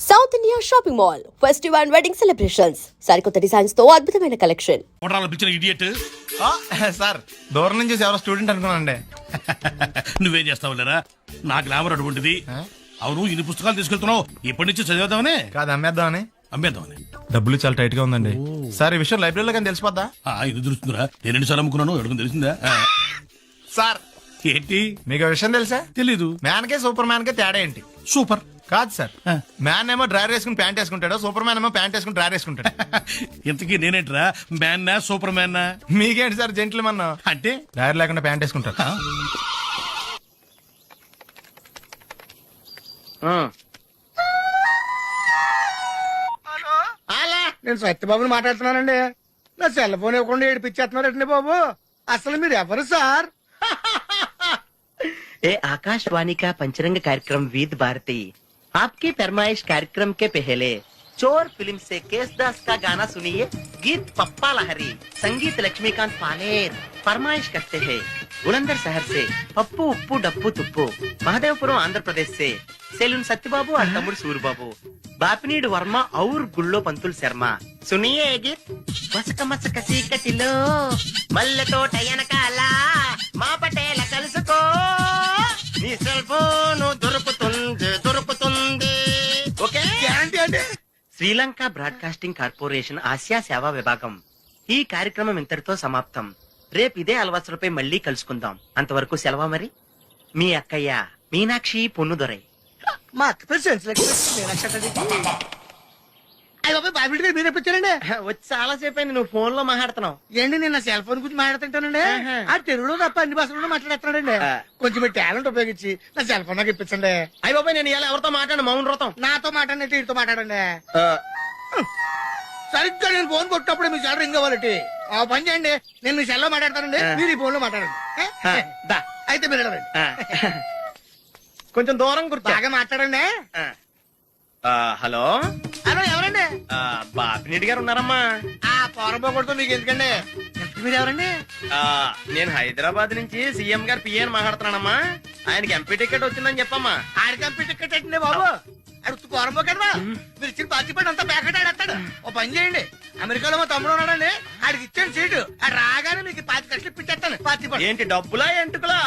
South India shopping mall festival and wedding celebrations సరికొత్త designs తో అద్భుతమైన కలెక్షన్. ఇడియట్ సార్ దూరం నుంచి ఎవరో స్టూడెంట్ అనుకున్నానండి. నువ్వేం చేస్తావు లేరా? నా గ్లామర్ అటువంటిది. అవును, ఇన్ని పుస్తకాలు తీసుకెళ్తున్నావు, ఇప్పటి నుంచి చదివేద్దామని కాదు అమ్మేద్దామని. అమ్మేద్దామని. డబ్బులు చాలా టైట్ గా ఉందండి సార్. ఈ విషయం లైబ్రరీలో కానీ తెలిసిపోద్దా? ఇది తెలుస్తుందిరా, నేను ఎన్నిసార్లు అమ్ముకున్నాను ఎడుకుని తెలిసిందా? సార్ ఏంటి మీకు ఆ విషయం తెలుసా? తెలీదు. మ్యాన్ కే సూపర్ మ్యాన్ కే తేడా ఏంటి? సూపర్ కాదు సార్, మ్యాన్ ఏమో డ్రైవర్ వేసుకుని ప్యాంట్ వేసుకుంటాడు, సూపర్ మ్యాన్ ఏమో ప్యాంట్ వేసుకుని డ్రైవర్ వేసుకుంటాడు. ఇంతకీ నేనేంట్రా, మ్యాన్నా సూపర్ మ్యాన్నా? మీకేంటి సార్ జెంట్లు మన్నా? అంటే డ్రైవర్ లేకుండా ప్యాంట్ వేసుకుంటారు. నేను సత్యబాబుని మాట్లాడుతున్నానండి. నా సెల్ ఫోన్ ఇవ్వకుండా ఏడిపించేస్తున్నారండి బాబు. అసలు మీరు ఎవరు సార్? ए आकाशवाणी का पंचरंग कार्यक्रम विद भारती आपकी फरमाइश कार्यक्रम के पहले चोर फिल्म से केसदास का गाना सुनिए. गीत पप्पा लहरी, संगीत लक्ष्मीकांत पालेर. फरमाइश करते हैं बुलंदर शहर से पप्पू उप्पू डप्पू तुप्पू, महादेवपुरम आंध्र प्रदेश से सेलून सत्यबाबू और तमुड़ सूरबाबू, बापनीड वर्मा और गुल्लो पंतुल शर्मा. सुनिए ये गीत. मसक मसक सीकटिलो मल्ल तोट ఎనకాల మా పటేల కలుసుకో, నీ సెల్ ఫోన్ దొరుకుతుంది. ఓకే, గ్యారంటీ అండి. శ్రీలంక బ్రాడ్కాస్టింగ్ కార్పొరేషన్ ఆసియా సేవా విభాగం. ఈ కార్యక్రమం ఇంతటితో సమాప్తం. రేపు ఇదే అలవాసులపై మళ్ళీ కలుసుకుందాం. అంతవరకు సెలవా మరి. మీ అక్కయ్య మీనాక్షి పొన్నుదొరై. మా అక్క పేరు బాబిడి గారు మీరు ఎప్పించారండి? వచ్చి చాలా సేపు అయింది, నువ్వు ఫోన్ లో మాట్లాడుతున్నావు. ఏంటి నేను నా సెల్ ఫోన్ గురించి మాట్లాడుతుంటానండి. ఆ తెలుగులో తప్ప అన్ని భాషల్లో మాట్లాడేస్తున్నాడండి. కొంచెం మీ టాలెంట్ ఉపయోగించి నా సెల్ ఫోన్ నాకు ఇప్పించండి. అయ్యి బాబాయ్, నేను ఇలా ఎవరితో మాట్లాడు? మౌన్ వ్రతం. నాతో మాట్లాడినట్టు వీటితో మాట్లాడండి. సరిగ్గా నేను ఫోన్ కొట్టినప్పుడు మీ సెల్ రింగ్ అవ్వాలంటే ఆ పని చేయండి. నేను మీ సెల్ లో మాట్లాడతానండి, మీరు ఈ ఫోన్ లో మాట్లాడండి. దా. అయితే మీరు వెళ్ళండి. కొంచెం దూరం కూర్చో. బాగా మాట్లాడండి. హలో హలో, ఎవరండి? బాపినీటి గారు ఉన్నారమ్మా? ఆ పోరంపోకూడదు మీకు ఎందుకండి? మీరు ఎవరండి? నేను హైదరాబాద్ నుంచి సీఎం గారు పిఏని మాట్లాడుతున్నానమ్మా. ఆయనకి ఎంపీ టికెట్ వచ్చిందని చెప్పమ్మా. ఆడికి ఎంపీ టికెట్ అండి బాబు. అడుగుతూ పోరంపోకడదా? మీరు ఇచ్చిన పార్టీపేట అంతా ప్యాకెట్ ఆడేస్తాడు. ఓ పని చేయండి, అమెరికాలో మా తమ్ముడు ఉన్నాడండి, ఆడికి ఇచ్చాను సీటు. ఆడు రాగానే మీకు 5 లక్షలు ఇప్పించేస్తాను. పార్టీపేట ఏంటి డబ్బులా ఎంటుకులా?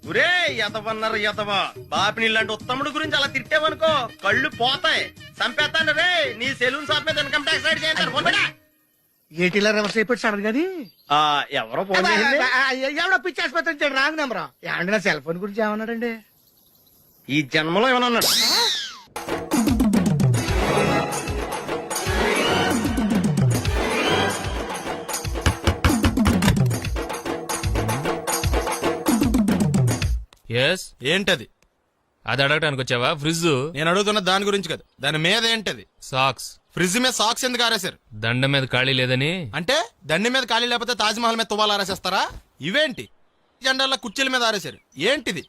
ఒరే ఎదవన్నారు ఎదవ. బాపిని లాంటి ఉత్తముడు గురించి అలా తిట్టేవనుకో కళ్ళు పోతాయి, చంపేస్తాను రే. నీ సెలూన్ షాప్ మీద ఇన్కమ్ ట్యాక్స్ రైడ్ చేస్తారు. ఏటీలో రివర్స్ అయిపోయి సార్ కానీ ఎవరో ఫోన్ చేసింది? ఎవడో పిచ్చి ఆసుపత్రి రాంగ్ నెంబర్. ఏమండి నా సెల్ ఫోన్ గురించి ఏమన్నాడండి? ఈ జన్మలో ఏమన్నా అన్నాడు? ఎస్, ఏంటది? అది అడగటానికి వచ్చావా? ఫ్రిడ్జ్. నేను అడుగుతున్న దాని గురించి కదా, దాని మీద ఏంటది? సాక్స్. ఫ్రిడ్జ్ మీద సాక్స్ ఎందుకు ఆరేశారు? దండ మీద ఖాళీ లేదని. అంటే దండి మీద ఖాళీ లేకపోతే తాజ్ మహల్ మీద తువ్వాలు ఆరేసేస్తారా? ఇవేంటి జెండాల కుర్చీల మీద ఆరేశారు? ఏంటిది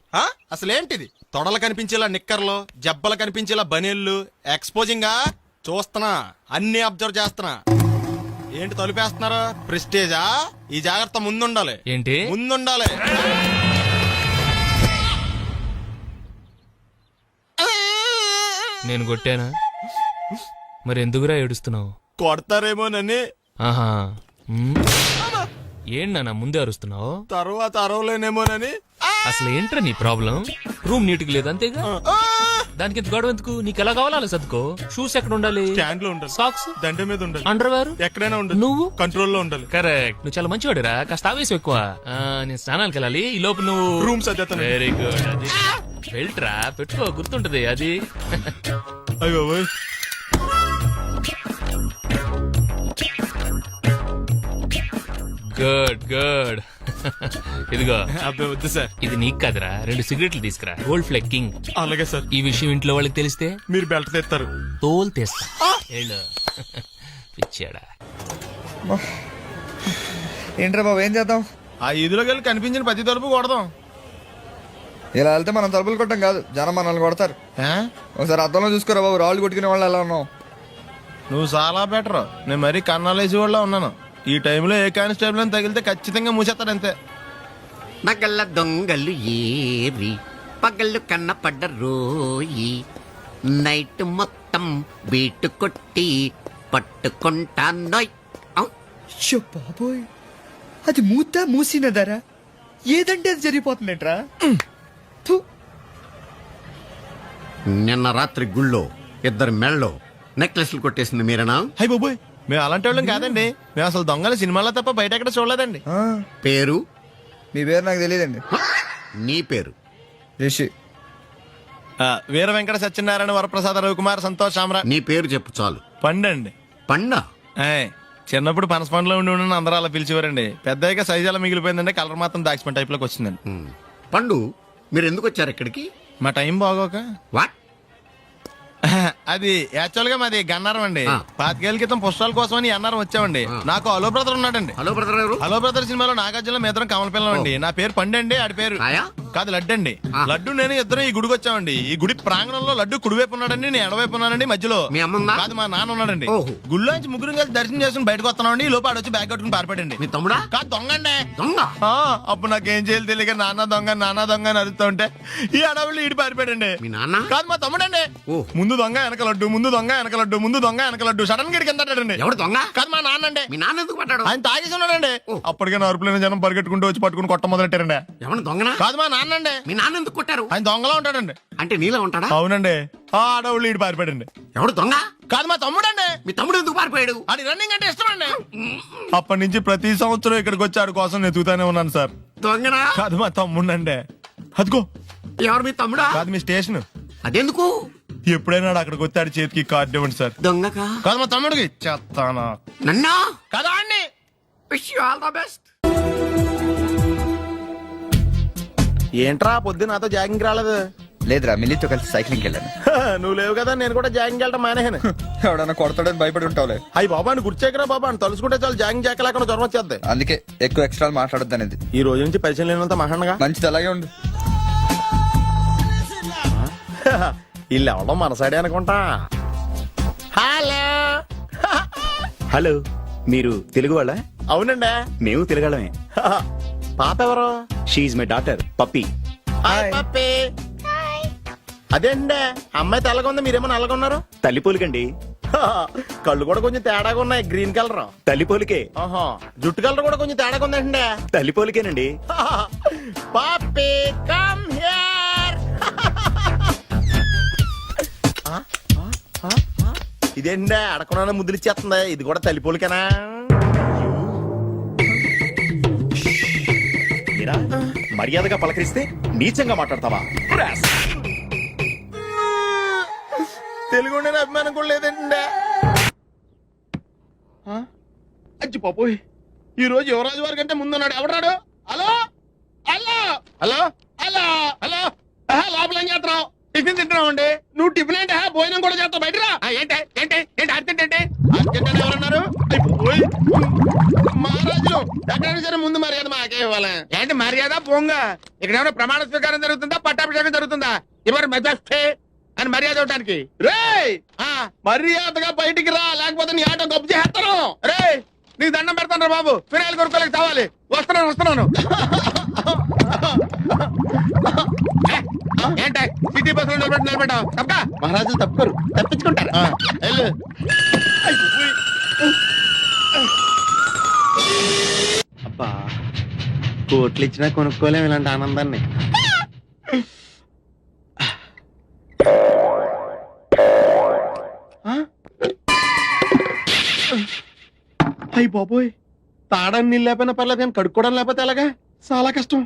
అసలేంటిది? తొడలు కనిపించేలా నిక్కర్లు, జబ్బలు కనిపించేలా బనీళ్లు, ఎక్స్పోజింగ్ గా చూస్తున్నా, అన్ని అబ్జర్వ్ చేస్తున్నా. ఏంటి తలుపేస్తున్నారు? ప్రెస్టేజా? ఈ జాగ్రత్త ముందుండాలి. ఏంటి ముందుండాలి. నేను కొట్టానా? మరి ఎందుకురా ఏడుస్తున్నావు? కొడతారేమోనని. ఆహా, ఏంటన్నా ముందే అరుస్తున్నావు? తర్వాత అరవలేనేమోనని. అసలు ఏంట్రా నీ ప్రాబ్లం? రూమ్ నీట్ గా లేదు అంతేగా, దానికి ఎంత గొడవ ఎందుకు? నీకు ఎలా కావాలో అలా సర్దుకో. షూస్ ఎక్కడ ఉండాలి? స్టాండ్ లో ఉండాలి. సాక్స్ దండ మీద ఉండాలి. అండర్వేర్ ఎక్కడైనా ఉండాలి. నువ్వు కంట్రోల్ లో ఉండాలి. కరెక్ట్. నువ్వు చాలా మంచివాడిరా, కాస్త ఆవేశం ఎక్కువ. నేను స్నానాలకు వెళ్ళాలి, ఈ లోపు నువ్వు రూమ్ సర్దేస్తాను. Very good. అది వెళ్ళట్రా, పెట్టుకో, గుర్తుంటది అది. అయ్యో గుడ్ గుడ్. ఇదిగో. అబ్బాయి వద్దు సార్. ఇది నీకు కాదురా, 2 సిగరెట్లు తీసుకురా. Gold ఫ్లెగ్ king. అలాగే సార్. ఈ విషయం ఇంట్లో వాళ్ళకి తెలిస్తే మీరు బెల్ట్ తెస్తారు. తోలు తెస్తా. వెళ్ళు. పిచ్చాడా. ఏంట్రా బాబు, ఏం చేద్దాం? ఆ ఈదులోకి వెళ్ళి కనిపించిన ప్రతి తలుపు కొడదాం. ఇలా వెళ్తే మనం తలుపులు కొట్టం కాదు, జనం మనల్ని కొడతారు. ఒకసారి అద్దంలో చూసుకోరా బాబు, రాళ్ళు కొట్టుకునే వాళ్ళు ఎలా ఉన్నావు? నువ్వు చాలా బెటర్. నేను మరీ కన్నాలేసి వాళ్ళ ఉన్నాను. ఈ టైంలో ఏ కానిస్టేబుల్ అని తగిలితే ఖచ్చితంగా మూసేస్తాడు అంతే. నగల దొంగలు ఏరి పగళ్ళు కన్నపడ్డ రోయి నైట్ మొత్తం పట్టం బీటు కొట్టి పట్టుకుంటానోయ్ ఔ. షో బాబోయ్, అది మూసినదరా ఏదంటే అది జరిగిపోతుందేంట్రా. థు. నిన్న రాత్రి గుళ్ళో ఇద్దరు మెళ్ళో నెక్లెస్లు కొట్టేసింది మీరేనా? హై బాబోయ్, మేము అలాంటి వాళ్ళం కాదండి. మేము అసలు దొంగలు సినిమాలో తప్ప బయట ఎక్కడ చూడలేదండి. ఆ, పేరు? మీ పేరు నాకు తెలియదండి. నీ పేరు? రిషి. వీర వెంకట సత్యనారాయణ వరప్రసాద రవికుమార్ సంతోష్ సామ్రాట్. నీ పేరు చెప్పు చాలు. పండండి. పండా? ఏయ్, చిన్నప్పుడు పనస పండులో ఉండి అందరూ అలా పిలిచేవారండి. పెద్దగా సైజ్ అలా మిగిలిపోయిందండి, కలర్ మాత్రం దాచిపోయిన టైప్ లోకి వచ్చిందండి. పండు, మీరు ఎందుకు వచ్చారు ఇక్కడికి? మా టైం బాగోక. వాట్? అది యాక్చువల్ గా మాది గన్నారం అండి. ఆ. 5 ఏళ్ల క్రితం పుష్పాల కోసం అని అన్నారం వచ్చామండి. నాకు హలో బ్రదర్ ఉన్నాడండి. హలో బ్రదర్ ఎవరు? హలో బ్రదర్ సినిమాలో నాగార్జున మేదరం కమల పిల్లం అండి. నా పేరు పండండి, ఆడి పేరు కాయా? కాదు లడ్డు అండి. ఆ. లడ్డు నేను ఇద్దరం ఈ గుడికి వచ్చామండి. ఈ గుడి ప్రాంగణంలో లడ్డు కుడివైపు ఉన్నాడండి, నేను ఎడవైపు ఉన్నానండి. మధ్యలో మీ అమ్మ ఉందా? కాదు, మా నాన్న ఉన్నాడండి. ఓహో. గుళ్ళోంచి ముగ్గురు కలిసి దర్శనం చేసుకుని బయటకు వస్తున్నామండి. ఈ లోపు ఆడొచ్చి బ్యాగ్ కట్టుకుని పారిపడండి. మీ తమ్ముడా? కాదు, దొంగండి. దొంగ? ఆ, అప్పుడు నాకేం చేయాలి తెలియక నాన్న దొంగ అని అరుస్తూ ఉంటే ఈ అడవులు ఈడి పారిపోయాడండి. మీ నాన్న? కాదు, మా తమ్ముడండి. ఓ. ముందు దొంగ వెనక లడ్డు, ముందు దొంగ వెనక లడ్డు, ముందు దొంగ వెనక లడ్డు. సడన్ గా కింద ఎవడు దొంగ? కాదు, మా నాన్న అండి. మీ నాన్న ఎందుకు పడ్డాడు? ఆయన తాగేసి ఉన్నాడండి. ఓ. అప్పటికే నరుపులైన జనం పరిగెట్టుకుంటూ వచ్చి పట్టుకుని కొట్ట మొదలెట్టారండి. ఎవరు దొంగనా? కాదు, మా నాన్న అండి. మీ నాన్న ఎందుకు కొట్టారు? ఆయన దొంగలా ఉంటాడండి. అంటే నీలా ఉంటాడా? అవునండి. ఆ అడవులు ఈడి పారిపోయాడండి. ఎవడు దొంగ? కాదు, మా తమ్ముడండి. మీ తమ్ముడు ఎందుకు పారిపోయాడు? అది రన్నింగ్ అంటే ఇష్టం అండి. అప్పటి నుంచి ప్రతి సంవత్సరం ఇక్కడికి వచ్చి ఆడి కోసం వెతుకుతానే ఉన్నాను సార్. దొంగనా? కాదు, మా తమ్ముడండి. అదిగో. ఎవరు మీ తమ్ముడా? కాదు, మీ స్టేషన్. అదెందుకు? ఎప్పుడైనా అక్కడికి వచ్చి ఆడి చేతికి కార్డు ఇవ్వండి సార్. దొంగకా? కాదు, మా తమ్ముడికి చెత్తానా. నన్నా? కదా అండి. Wish you all the best. ఏంట్రా పొద్దు నాతో జాగింగ్ రాలేదు? లేదురా, మిల్లితో కలిసి సైక్లింగ్ వెళ్ళాను. నువ్వు లేవు కదా, నేను కూడా జాగింగ్ వెళ్ళడం మానేహాను. ఎవడన్నా కొడతాడని భయపడి ఉంటావులే. అయ్యి బాబా, అని గుర్చేకరా బాబా, అని తలుసుకుంటే చాలు జాగింగ్ చేయలేకుండా జ్వరం వచ్చేద్ది. అందుకే ఎక్కువ ఎక్స్ట్రా మాట్లాడొద్దు అనేది. ఈ రోజు నుంచి పరిచయం లేనంత మహాండగా మంచిది, అలాగే ఉండు. వీళ్ళు ఎవడం మన సైడే అనుకుంటా. హలో. హలో, మీరు తెలుగు వాళ్ళ? అవునండి, మేము తెలుగాళ్ళమే. పాప ఎవరు? She's my daughter Pappi. Hi Pappi. అదేండి, అమ్మాయి తెల్లగా ఉంది, మీరేమో నల్లగా ఉన్నారు. తల్లి పోలికండి. కళ్ళు కూడా కొంచెం తేడాగా ఉన్నాయి, గ్రీన్ కలర్. తల్లి పోలికే. ఆహా, జుట్టు కలర్ కూడా కొంచెం తేడాగా ఉందండి. తల్లి పోలికేనండి. పప్పి కమ్ హియర్. ఇదేంటి అడగకుండా ముద్దులు ఇచ్చేస్తుంది, ఇది కూడా తల్లిపోలికేనా? మీరా మర్యాదగా పలకరిస్తే నీచంగా మాట్లాడతావా? తెలుగు ఉండే అభిమానం కూడా లేదండి. అచ్చి పాపోయ్, ఈ రోజు యువరాజు వారి కంటే ముందున్నాడు. ఎవడాడు? Hello hello hello hello hello. లోపల ఏం చేస్తున్నావు? టిఫిన్ తింటున్నావు అండి. నువ్వు టిఫిన్ ఏంటి, భోజనం కూడా చేస్తావు. బయటరా. ఏంటి ఏంటి ఏంటి అర్జెంట్ ఏంటి? అర్జెంట్ అని ఎవరన్నారు? అయిపోయి. మహారాజులు ఎక్కడైనా సరే ముందు మర్యాద మాకే ఇవ్వాలి. ఏంటి మర్యాద పోంగ? ఇక్కడ ఏమైనా ప్రమాణ స్వీకారం జరుగుతుందా, పట్టాభిషేకం జరుగుతుందా? ఎవరు మెజాస్టే అని మర్యాద ఇవ్వడానికి? రేయ్, మర్యాదగా బయటికి రా, లేకపోతే నీ ఆటో గొప్ప చేస్తాను. రే నీకు దండం పెడతాను రా బాబు, ఫినాయిల్ కొనుక్కోలేక కావాలి. వస్తున్నాను. ఏంట సిటీ బస్సులో నిలబెట్టావు తప్ప? మహారాజులు తప్పుకోరు, తప్పించుకుంటారు. వెళ్ళు. అబ్బా, కోట్లు ఇచ్చినా కొనుక్కోలేము ఇలాంటి ఆనందాన్ని. అయ్యి బాబోయ్, తాడానికి నీళ్ళు లేకపోయినా పర్లేదు కానీ కడుక్కోవడం లేకపోతే ఎలాగా? చాలా కష్టం.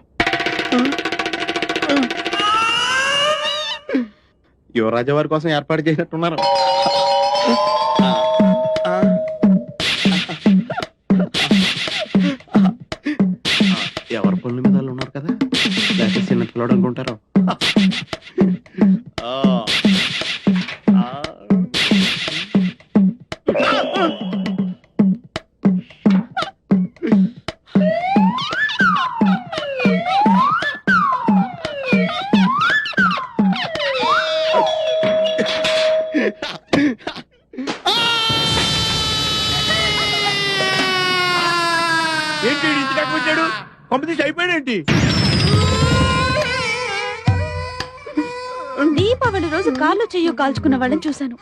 యువరాజు వారి కోసం ఏర్పాటు చేసినట్టున్నారు. ఎవరి పనుల మీద వాళ్ళు ఉన్నారు కదా, లేకపోతే చిన్న పిల్లడు అనుకుంటారు. ఏంటి ఇంటి దాకా వచ్చాడు? పంపితీసి అయిపోయాడేంటి? దీపావళి రోజు కాళ్ళు చెయ్యో కాల్చుకున్న వాళ్ళని చూశాను,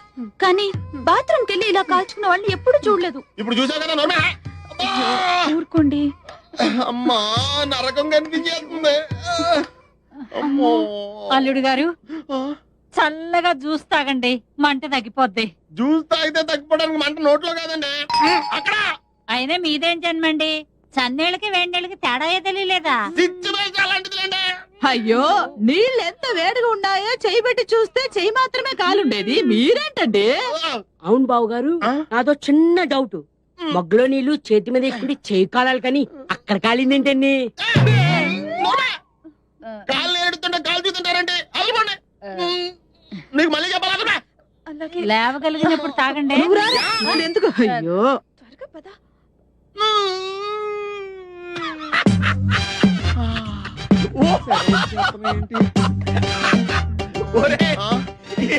కానీ బాత్రూమ్ కెళ్ళి ఇలా కాల్చుకున్న వాళ్ళని ఎప్పుడు చూడలేదు. ఇప్పుడు చూసావు కదా నోర్మే. ఊరుకోండి. అమ్మా నరకం కనిపించేస్తుంది. అమ్మో. అల్లుడు గారు చల్లగా జ్యూస్ తాగండి, మంట తగ్గిపోద్ది. జ్యూస్ తాగితే తగ్గిపోవడానికి మంట నోట్లో కాదండి అక్కడ. అయినా మీదేం జన్మండి, చన్నేళ్ళకి వేడినీళ్ళకి తేడా తెలియలేదా? సిచ్యువేషన్ అలాంటిదిలేండి. అయ్యో, నీళ్ళు ఎంత వేడిగా ఉన్నాయో చెయ్యి పెట్టి చూస్తే చెయ్యి మాత్రమే కాలుండేది, మీరేంటండి? అవును బావు గారు, నాదో చిన్న డౌట్. మగ్గులో నీళ్లు చేతి మీద ఎక్కుడి చేయి కాలాలి కానీ అక్కడ కాలిందేంటండి? కాళ్ళు ఏడుతుంటే కాలు చూస్తుంటారండి. అల్లుకోండి. నీకు మళ్ళీ చెప్పాలా? లేవగలిగినప్పుడు తాగండి. ఎందుకు? అయ్యో త్వరగా పద.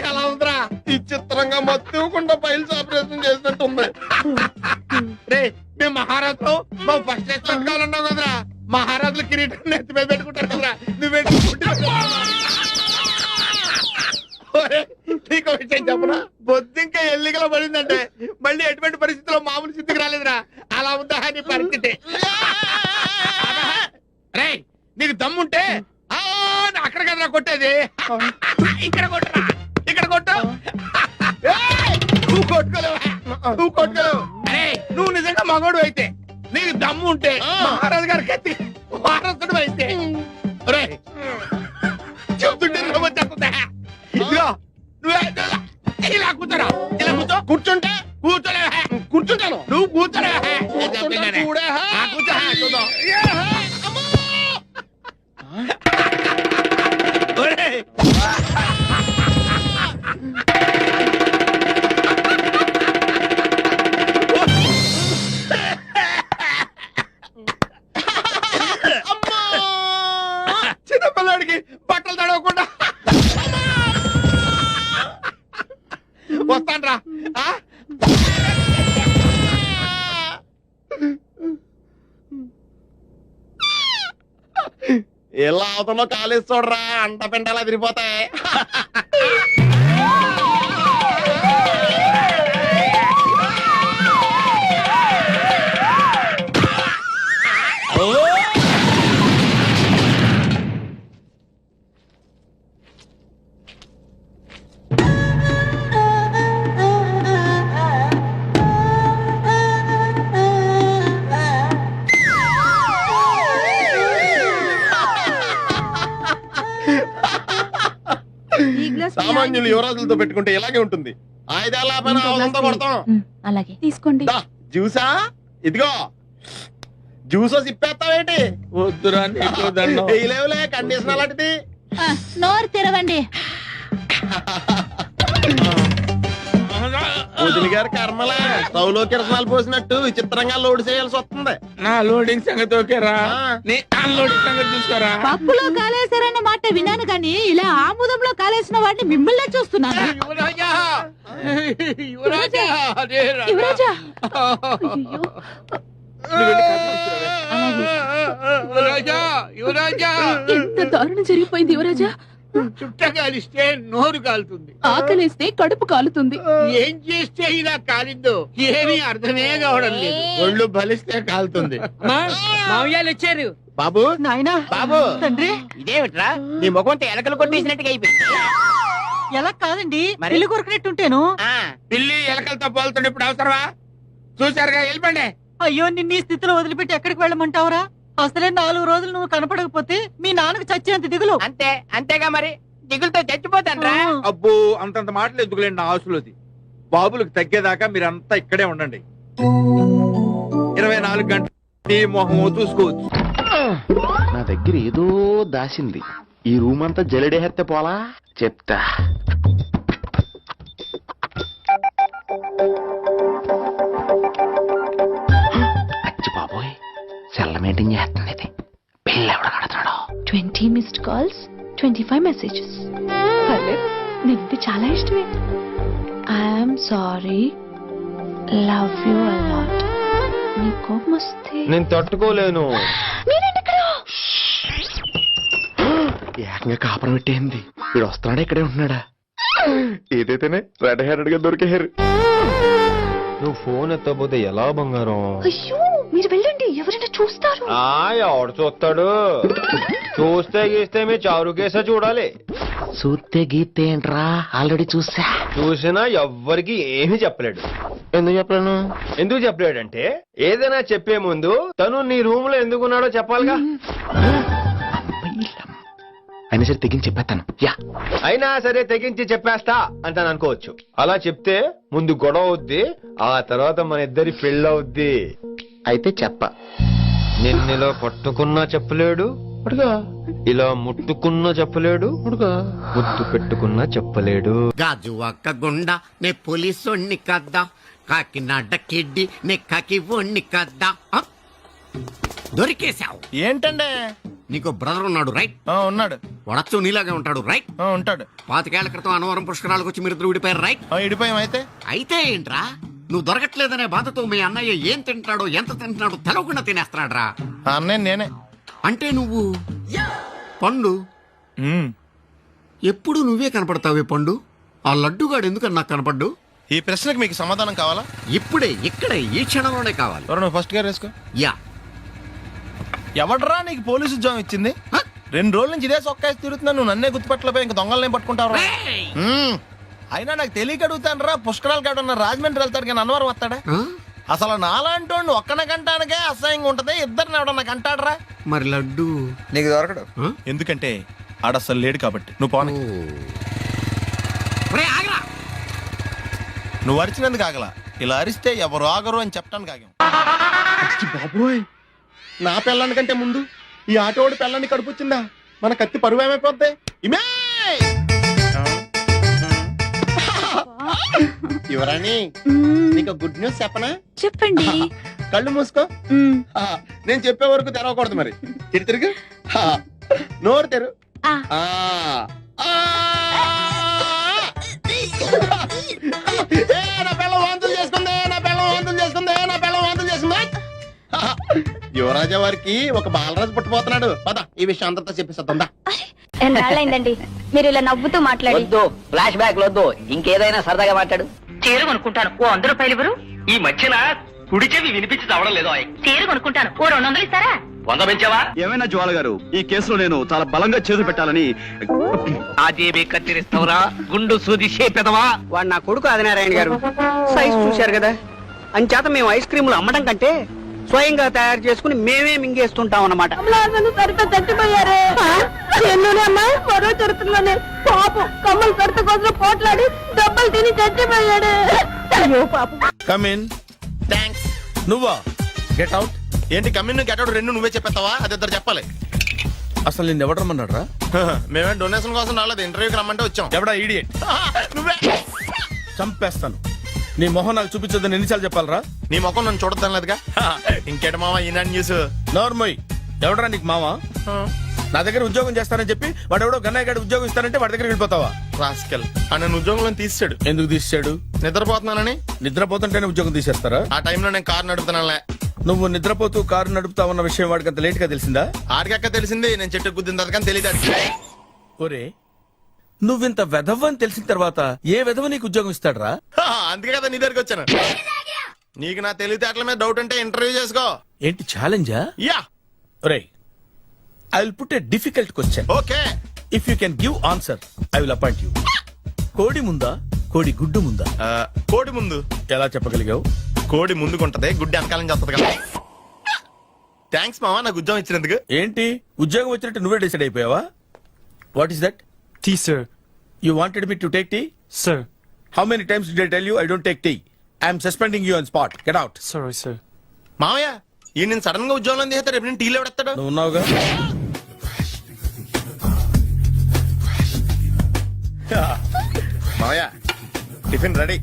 ఎలా ఉందిరా? ఈ చిత్రంగా మత్తుకుండా ఫైల్స్ ఆపరేషన్ చేసినట్టుంది. రే మేము మహారాజులు మా ఫస్ట్ ఎక్స్పెక్ట్ కదరా. మహారాజులు కిరీటం నెత్తి మీద పెట్టుకుంటారు కదరా. నీకు విషయం చెప్పనా? బొద్దింకా ఎల్లిగలో పడిందంటే మళ్ళీ ఎటువంటి పరిస్థితిలో మామూలు స్థితికి రాలేదురా. అలా ఉందా నీ పరిస్థితి? రే నీకు దమ్ముంటే అక్కడ కదరా కొట్టేది, ఇక్కడ కొట్టరా, ఇక్కడ కొట్టు. నువ్వు కొట్టుకోలేవు, నువ్వు కొట్టుకోలేవు. అరే నువ్వు నిజంగా మగోడు అయితే, నీకు దమ్ము ఉంటే మహారాజు గారికి ఎత్తి వారసుడు అయితే చెప్తుంటే చెప్తుందా? ఇదిగో నువ్వు ఇలా కూర్చోరా, ఇలా కూర్చో. కూర్చుంటే కూర్చోలే, కూర్చుంటాను. నువ్వు కూర్చోలే, కూర్చో. చూద్దాం. చిన్నపిల్లాడికి బట్టలు తడవకుండా వస్తాన్రా. ఎలా అవుతుందో కాలేజ్ చూడరా, అంట పెంటలా తిరిగిపోతాయి. సామాన్యులు యువరాజులతో పెట్టుకుంటే ఇలాగే ఉంటుంది. ఆయుధాలతో కొడతాం. అలాగే తీసుకోండి. జ్యూసా? ఇదిగో జ్యూసో సిప్పేస్తావేంటి? వద్దురా, లేవులే కండిషన్ అలాంటిది. నోరు తెరవండి. వదిలి గారి కర్మలే స్టవ్లో కిరసనాలు పోసినట్టు విచిత్రంగా లోడ్ చేయాల్సి వస్తుంది. నా లోడింగ్ సంగతి ఓకేరా, నీ అన్లోడింగ్ సంగతి చూస్తారా? పప్పులో కాలేశారన్న మాట విన్నాను కానీ ఇలా ఆముదంలో కాలేసిన వాడిని మిమ్మల్నే చూస్తున్నాను. యువరాజా, యువరాజా, యువరాజా. యువరాజా, యువరాజా, ఎంత దారుణం జరిగిపోయింది యువరాజా. చుట్ట కాలిస్తే నోరు కాలుతుంది, ఆకలిస్తే కడుపు కాలుతుంది. ఏం చేస్తే ఇలా కాలిందో ఏమీ అర్థమే కావడం లేదు. ఒళ్ళు బలిస్తే కాలుతుంది. మామయ్యాలు వచ్చారు. బాబు, నాయనా, బాబు, తండ్రి. ఇదేమిట్రా నీ ముఖంతో ఎలకలు కొట్టేసినట్టుగా అయిపోయింది. ఎలా కాదండి, పిల్లి కొరికినట్టుంటేను. పిల్లి ఎలకలతో పోలుతుండే ఇప్పుడు అవసరమా? చూసారుగా, వెళ్ళిపోండి. అయ్యో, నిన్ను ఈ స్థితిలో వదిలిపెట్టి ఎక్కడికి వెళ్ళమంటావురా? అసలే 4 రోజులు నువ్వు కనపడకపోతే మీ నాన్నకు చచ్చేంత దిగులు. అంతే అంతేగా మరి, దిగులతో చచ్చిపోతాను. అబ్బో అంతంత మాటలు ఎందుకులేండి నా ఆశలోది. బాబులకు తగ్గేదాకా మీరంతా ఇక్కడే ఉండండి. 24 గంటలు మొహం చూసుకోవచ్చు. నా దగ్గర ఏదో దాసింది. ఈ రూమ్ అంతా జలడేహెత్తే పోలా చెప్తా. అచ్చి బాబోయ్, సెల్ల మెయింటైన్ చేస్తుంది ఇది. పిల్ల ఎవడ కడుతున్నాడు? 20 మిస్డ్ కాల్స్, 25 మెసేజెస్. నీకు చాలా ఇష్టమే. I'm sorry, love you a lot. నీ కోపం వస్తే నేను తట్టుకోలేను. ఏకంగా కాపురం పెట్టేంది. వీడు వస్తున్నాడా ఇక్కడే ఉంటున్నాడా? ఏదైతేనే రెడ్ హ్యాండెడ్ గా దొరికారు. నువ్వు ఫోన్ ఎత్తపోతే ఎలా బంగారం? అయ్యో మీరు వెళ్ళండి, ఎవరైనా చూస్తారు. ఎవడు చూస్తాడు? చూస్తే గీస్తే మీ చారు కేసా చూడాలి. చూస్తే గీతే ఏంట్రా, ఆల్రెడీ చూసా. చూసినా ఎవ్వరికి ఏమీ చెప్పలేడు. ఎందుకు చెప్పలేను? ఎందుకు చెప్పలేడంటే ఏదైనా చెప్పే ముందు తను నీ రూమ్ లో ఎందుకున్నాడో చెప్పాలిగా. అయినా సరే తెగించి చెప్పేస్తాను. యా, అయినా సరే తెగించి చెప్పేస్తా అంటాను అనుకోవచ్చు. అలా చెప్తే ముందు గొడవ అవుద్ది, ఆ తర్వాత మన ఇద్దరి పెళ్ళవుద్ది. అయితే చెప్ప. నిన్నెలా పట్టుకున్నా చెప్పలేడు, ఇలా ముట్టుకున్నా చెప్పలేడు, ముద్దు పెట్టుకున్నా చెప్పలేడు. గాజు ఒక్క గుండ నే పోలీసోణ్ణి కద్దా, కాకినాడ కిడ్డి నే కాకి ఒణ్ణి కద్దా. దొరికేశావు. ఏంటంటే నీకు బ్రదర్ ఉన్నాడు రైట్? ఉన్నాడు. వడచ్చు నీలాగే ఉంటాడు రైట్? ఉంటాడు. 25 ఏళ్ల క్రితం అనవరం పుష్కరాలకు వచ్చి మీరిద్దరు విడిపోయారు రైట్? ఇడిపోయాం. అయితే అయితే ఏంట్రా, నువ్వు దొరకట్లేదనే బాధతో మీ అన్నయ్య ఏం తింటాడో ఎంత తింటున్నాడో తెలవకుండా తినేస్తాడ్రా. అన్నయ్య నేనే. అంటే నువ్వు పండు. ఎప్పుడు నువ్వే కనపడతావే పండు. ఆ లడ్డుగాడు ఎందుకని నాకు కనపడ్డు? ఈ ప్రశ్నకు మీకు సమాధానం కావాలా? ఇప్పుడే ఇక్కడే ఈ క్షణంలోనే కావాలి. నువ్వు ఫస్ట్ గేర్ వేసుకో. యా. ఎవడరా నీకు పోలీసు ఉద్యోగం ఇచ్చింది? 2 రోజుల నుంచి ఇదే సొక్కాసి తిరుగుతున్నా, నువ్వు నన్నే గుర్తుపట్టలేపోయి ఇంక దొంగలనే పట్టుకుంటావు. అయినా నాకు తెలియక అడుగుతాను రా, పుష్కరాలు కాడు రాజమండ్రి వెళ్తాడు కానీ అన్నవరం వస్తాడా? అసలు నాలాంటి ఒక్కన కంటానికే అసహ్యంగా ఉంటది, ఇద్దరిని ఎవడన్నా కంటాడరా? మరి లడ్డు నీకు దొరకడు. ఎందుకంటే ఆడసలు లేడు కాబట్టి. నువ్వు పోనీ. నువ్వు అరిచినందుకు ఆగలా, ఇలా అరిస్తే ఎవరు ఆగరు అని చెప్పడానికి ఆగాం. బాబోయ్, నా పిల్లని కంటే ముందు ఈ ఆటోడు పిల్లని కడుపుచ్చిందా? మన కత్తి పరువు ఏమైపోద్ది? ఇమే యువరాణి, నీకు గుడ్ న్యూస్ చెప్పనా? చెప్పండి. కళ్ళు మూసుకో. నేను చెప్పే వరకు తెరవకూడదు. మరి తిరుగు, నోరు తెరు. నా పిల్ల వాంతులు చేసుకుంది, నా పిల్ల వాంతులు చేసుకుంది, నా పిల్ల వాంతులు చేసుకుంది. యువరాజా వారికి ఒక బాలరాజు పుట్టబోతున్నాడు. పద ఈ విషయం అంతా చెప్పేస్తుందా? ఎన్నాళ్ళైందండి మీరు ఇలా నవ్వుతూ మాట్లాడి. ఫ్లాష్ బ్యాక్ వద్దు, ఇంకేదైనా సరదాగా మాట్లాడు. చీర కొనుక్కుంటాను, ఓ 100 రూపాయలు ఇవ్వరు? ఈ మధ్యన కుడి చెవి వినిపించి చావడం లేదు. చీర కొనుక్కుంటాను, ఓ 200 ఇస్తారా? 100 పెంచావా? ఏమైనా జ్వాల గారు, ఈ కేసులో నేను చాలా బలంగా చేతులు పెట్టాలని. ఆ జేబీ కత్తిరిస్తావురా, గుండు సూది చేపెదవా. వాడు నా కొడుకు ఆదినారాయణ గారు, సైజ్ చూశారు కదా. అంచేత మేము ఐస్ క్రీములు అమ్మడం కంటే స్వయంగా తయారు చేసుకుని మేమే మింగేస్తుంటాం అన్నమాట. చచ్చిపోయారే మరో చరుతుందనే పాపం కమ్మలు కడత కోసం పోట్లాడి దెబ్బలు తిని చచ్చిపోయాడు. అయ్యో పాపం. Come in. థాంక్స్. నువ్వా? Get out. ఏంటి కమిన్ గెట్ అవుట్ రెండు నువ్వే చెప్పేస్తావా? అది ఇద్దరు చెప్పాలి. అసలు నిన్ను ఎవడు రమ్మన్నాడు రా? మేమే డొనేషన్ కోసం రాలేదు, ఇంటర్వ్యూకి రమ్మంటే వచ్చాం. ఎవడా ఈడియట్? నువ్వే. చంపేస్తాను. నీ మొహం నాకు చూపించొద్దని ఎన్నిసార్లు చెప్పాలరా? నీ మొహం నన్ను చూడద్దాం లేదుగా. ఇంకేట మామ ఈనాడు న్యూస్. నార్మల్. ఎవడరా నీకు మామ? నా దగ్గర ఉద్యోగం చేస్తానని చెప్పి వాడు ఎవడో గన్నయ్య గారి ఉద్యోగం ఇస్తానంటే వాడి దగ్గర వెళ్ళిపోతావా? రాస్కల్. నన్ను ఉద్యోగంలో తీసాడు. ఎందుకు తీసాడు? నిద్రపోతున్నానని. నిద్రపోతుంటేనే ఉద్యోగం తీసేస్తారా? ఆ టైంలో నేను కారు నడుపుతున్నానులే. నువ్వు నిద్రపోతూ కారు నడుపుతావన్న విషయం వాడికి అంత లేట్ గా తెలిసిందా? ఆడికక్క తెలిసింది, నేను చెట్టు గుద్దిన తర్వాత కానీ తెలియదు. ఒరే, నువ్వింత వెధవ్ అని తెలిసిన తర్వాత ఏ వెధవ నీకు ఉద్యోగం ఇస్తాడరా? అందుకే కదా నీ దగ్గరికి వచ్చాను. నీకు నా తెలివితేటల మీద డౌట్ అంటే ఇంటర్వ్యూ చేసుకో. ఏంటి ఛాలెంజా? యా. ఒరే, I will put a difficult question. Okay. If you can give answer I will appoint you. కోడి ముందా, కోడి గుడ్డు ముందా? కోడి ముందు. ఎలా చెప్పగలిగావు? కోడి ముందుకుంటది, గుడ్డి వెనకాలం చేస్తుంది కదా. థ్యాంక్స్ మామా నాకు ఉద్యోగం ఇచ్చినందుకు. ఏంటి ఉద్యోగం వచ్చినట్టు నువ్వే డిసైడ్ అయిపోయావా? What is that? Tea sir. You wanted me to take tea? Sir. How many times did I tell you I don't take tea? I am suspending you on spot. Get out. Sorry, sir. మావయ్య, ఈ నేను sudden గా ఉద్యోగంలో తీస్తే రేపు నేను టీలో పెడతాడు. నువ్వు ఉన్నావుగా. మావయ్య, టిఫిన్ రెడీ.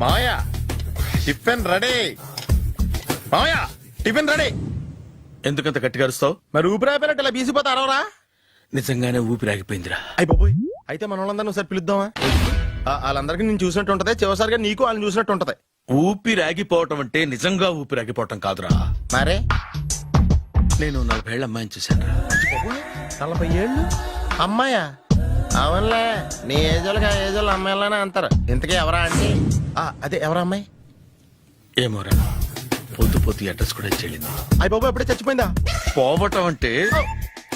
మావయ్య, టిఫిన్ రెడీ. మావయ్య, టిఫిన్ రెడీ. ఎందుకంత గట్టిగా అరుస్తావు? మరి ఊపిరి అయిపోయినట్టు ఇలా బీసిపోతే అరవరా? నిజంగానే ఊపిరాగిపోయిందిరా. అయ్యి బాబోయ్, అయితే మన వాళ్ళందరినీ ఒకసారి పిలుద్దామా? వాళ్ళందరికీ నేను చూసినట్టు ఉంటది, చివరిసారిగా నీకు వాళ్ళని చూసినట్టు ఉంటది. ఊపిరాగిపోవటం అంటే నిజంగా ఊపిరాగిపోవటం కాదురా. మరే నేను 40 ఏళ్ళ అమ్మాయిని చూశాను. 40 ఏళ్ళు? అమ్మాయా? అవునులే, నీ ఏజోళ్ళకి ఆ ఏజోళ్ళు అమ్మాయిలానే అంటారు. ఇంతకీ ఎవరా అండి? అదే ఎవరా అమ్మాయి? ఏమోరా పొద్దు పొద్దు అడ్రస్ కూడా చెల్లింది. అయ్య బాబు ఎప్పుడే చచ్చిపోయిందా? పోవటం అంటే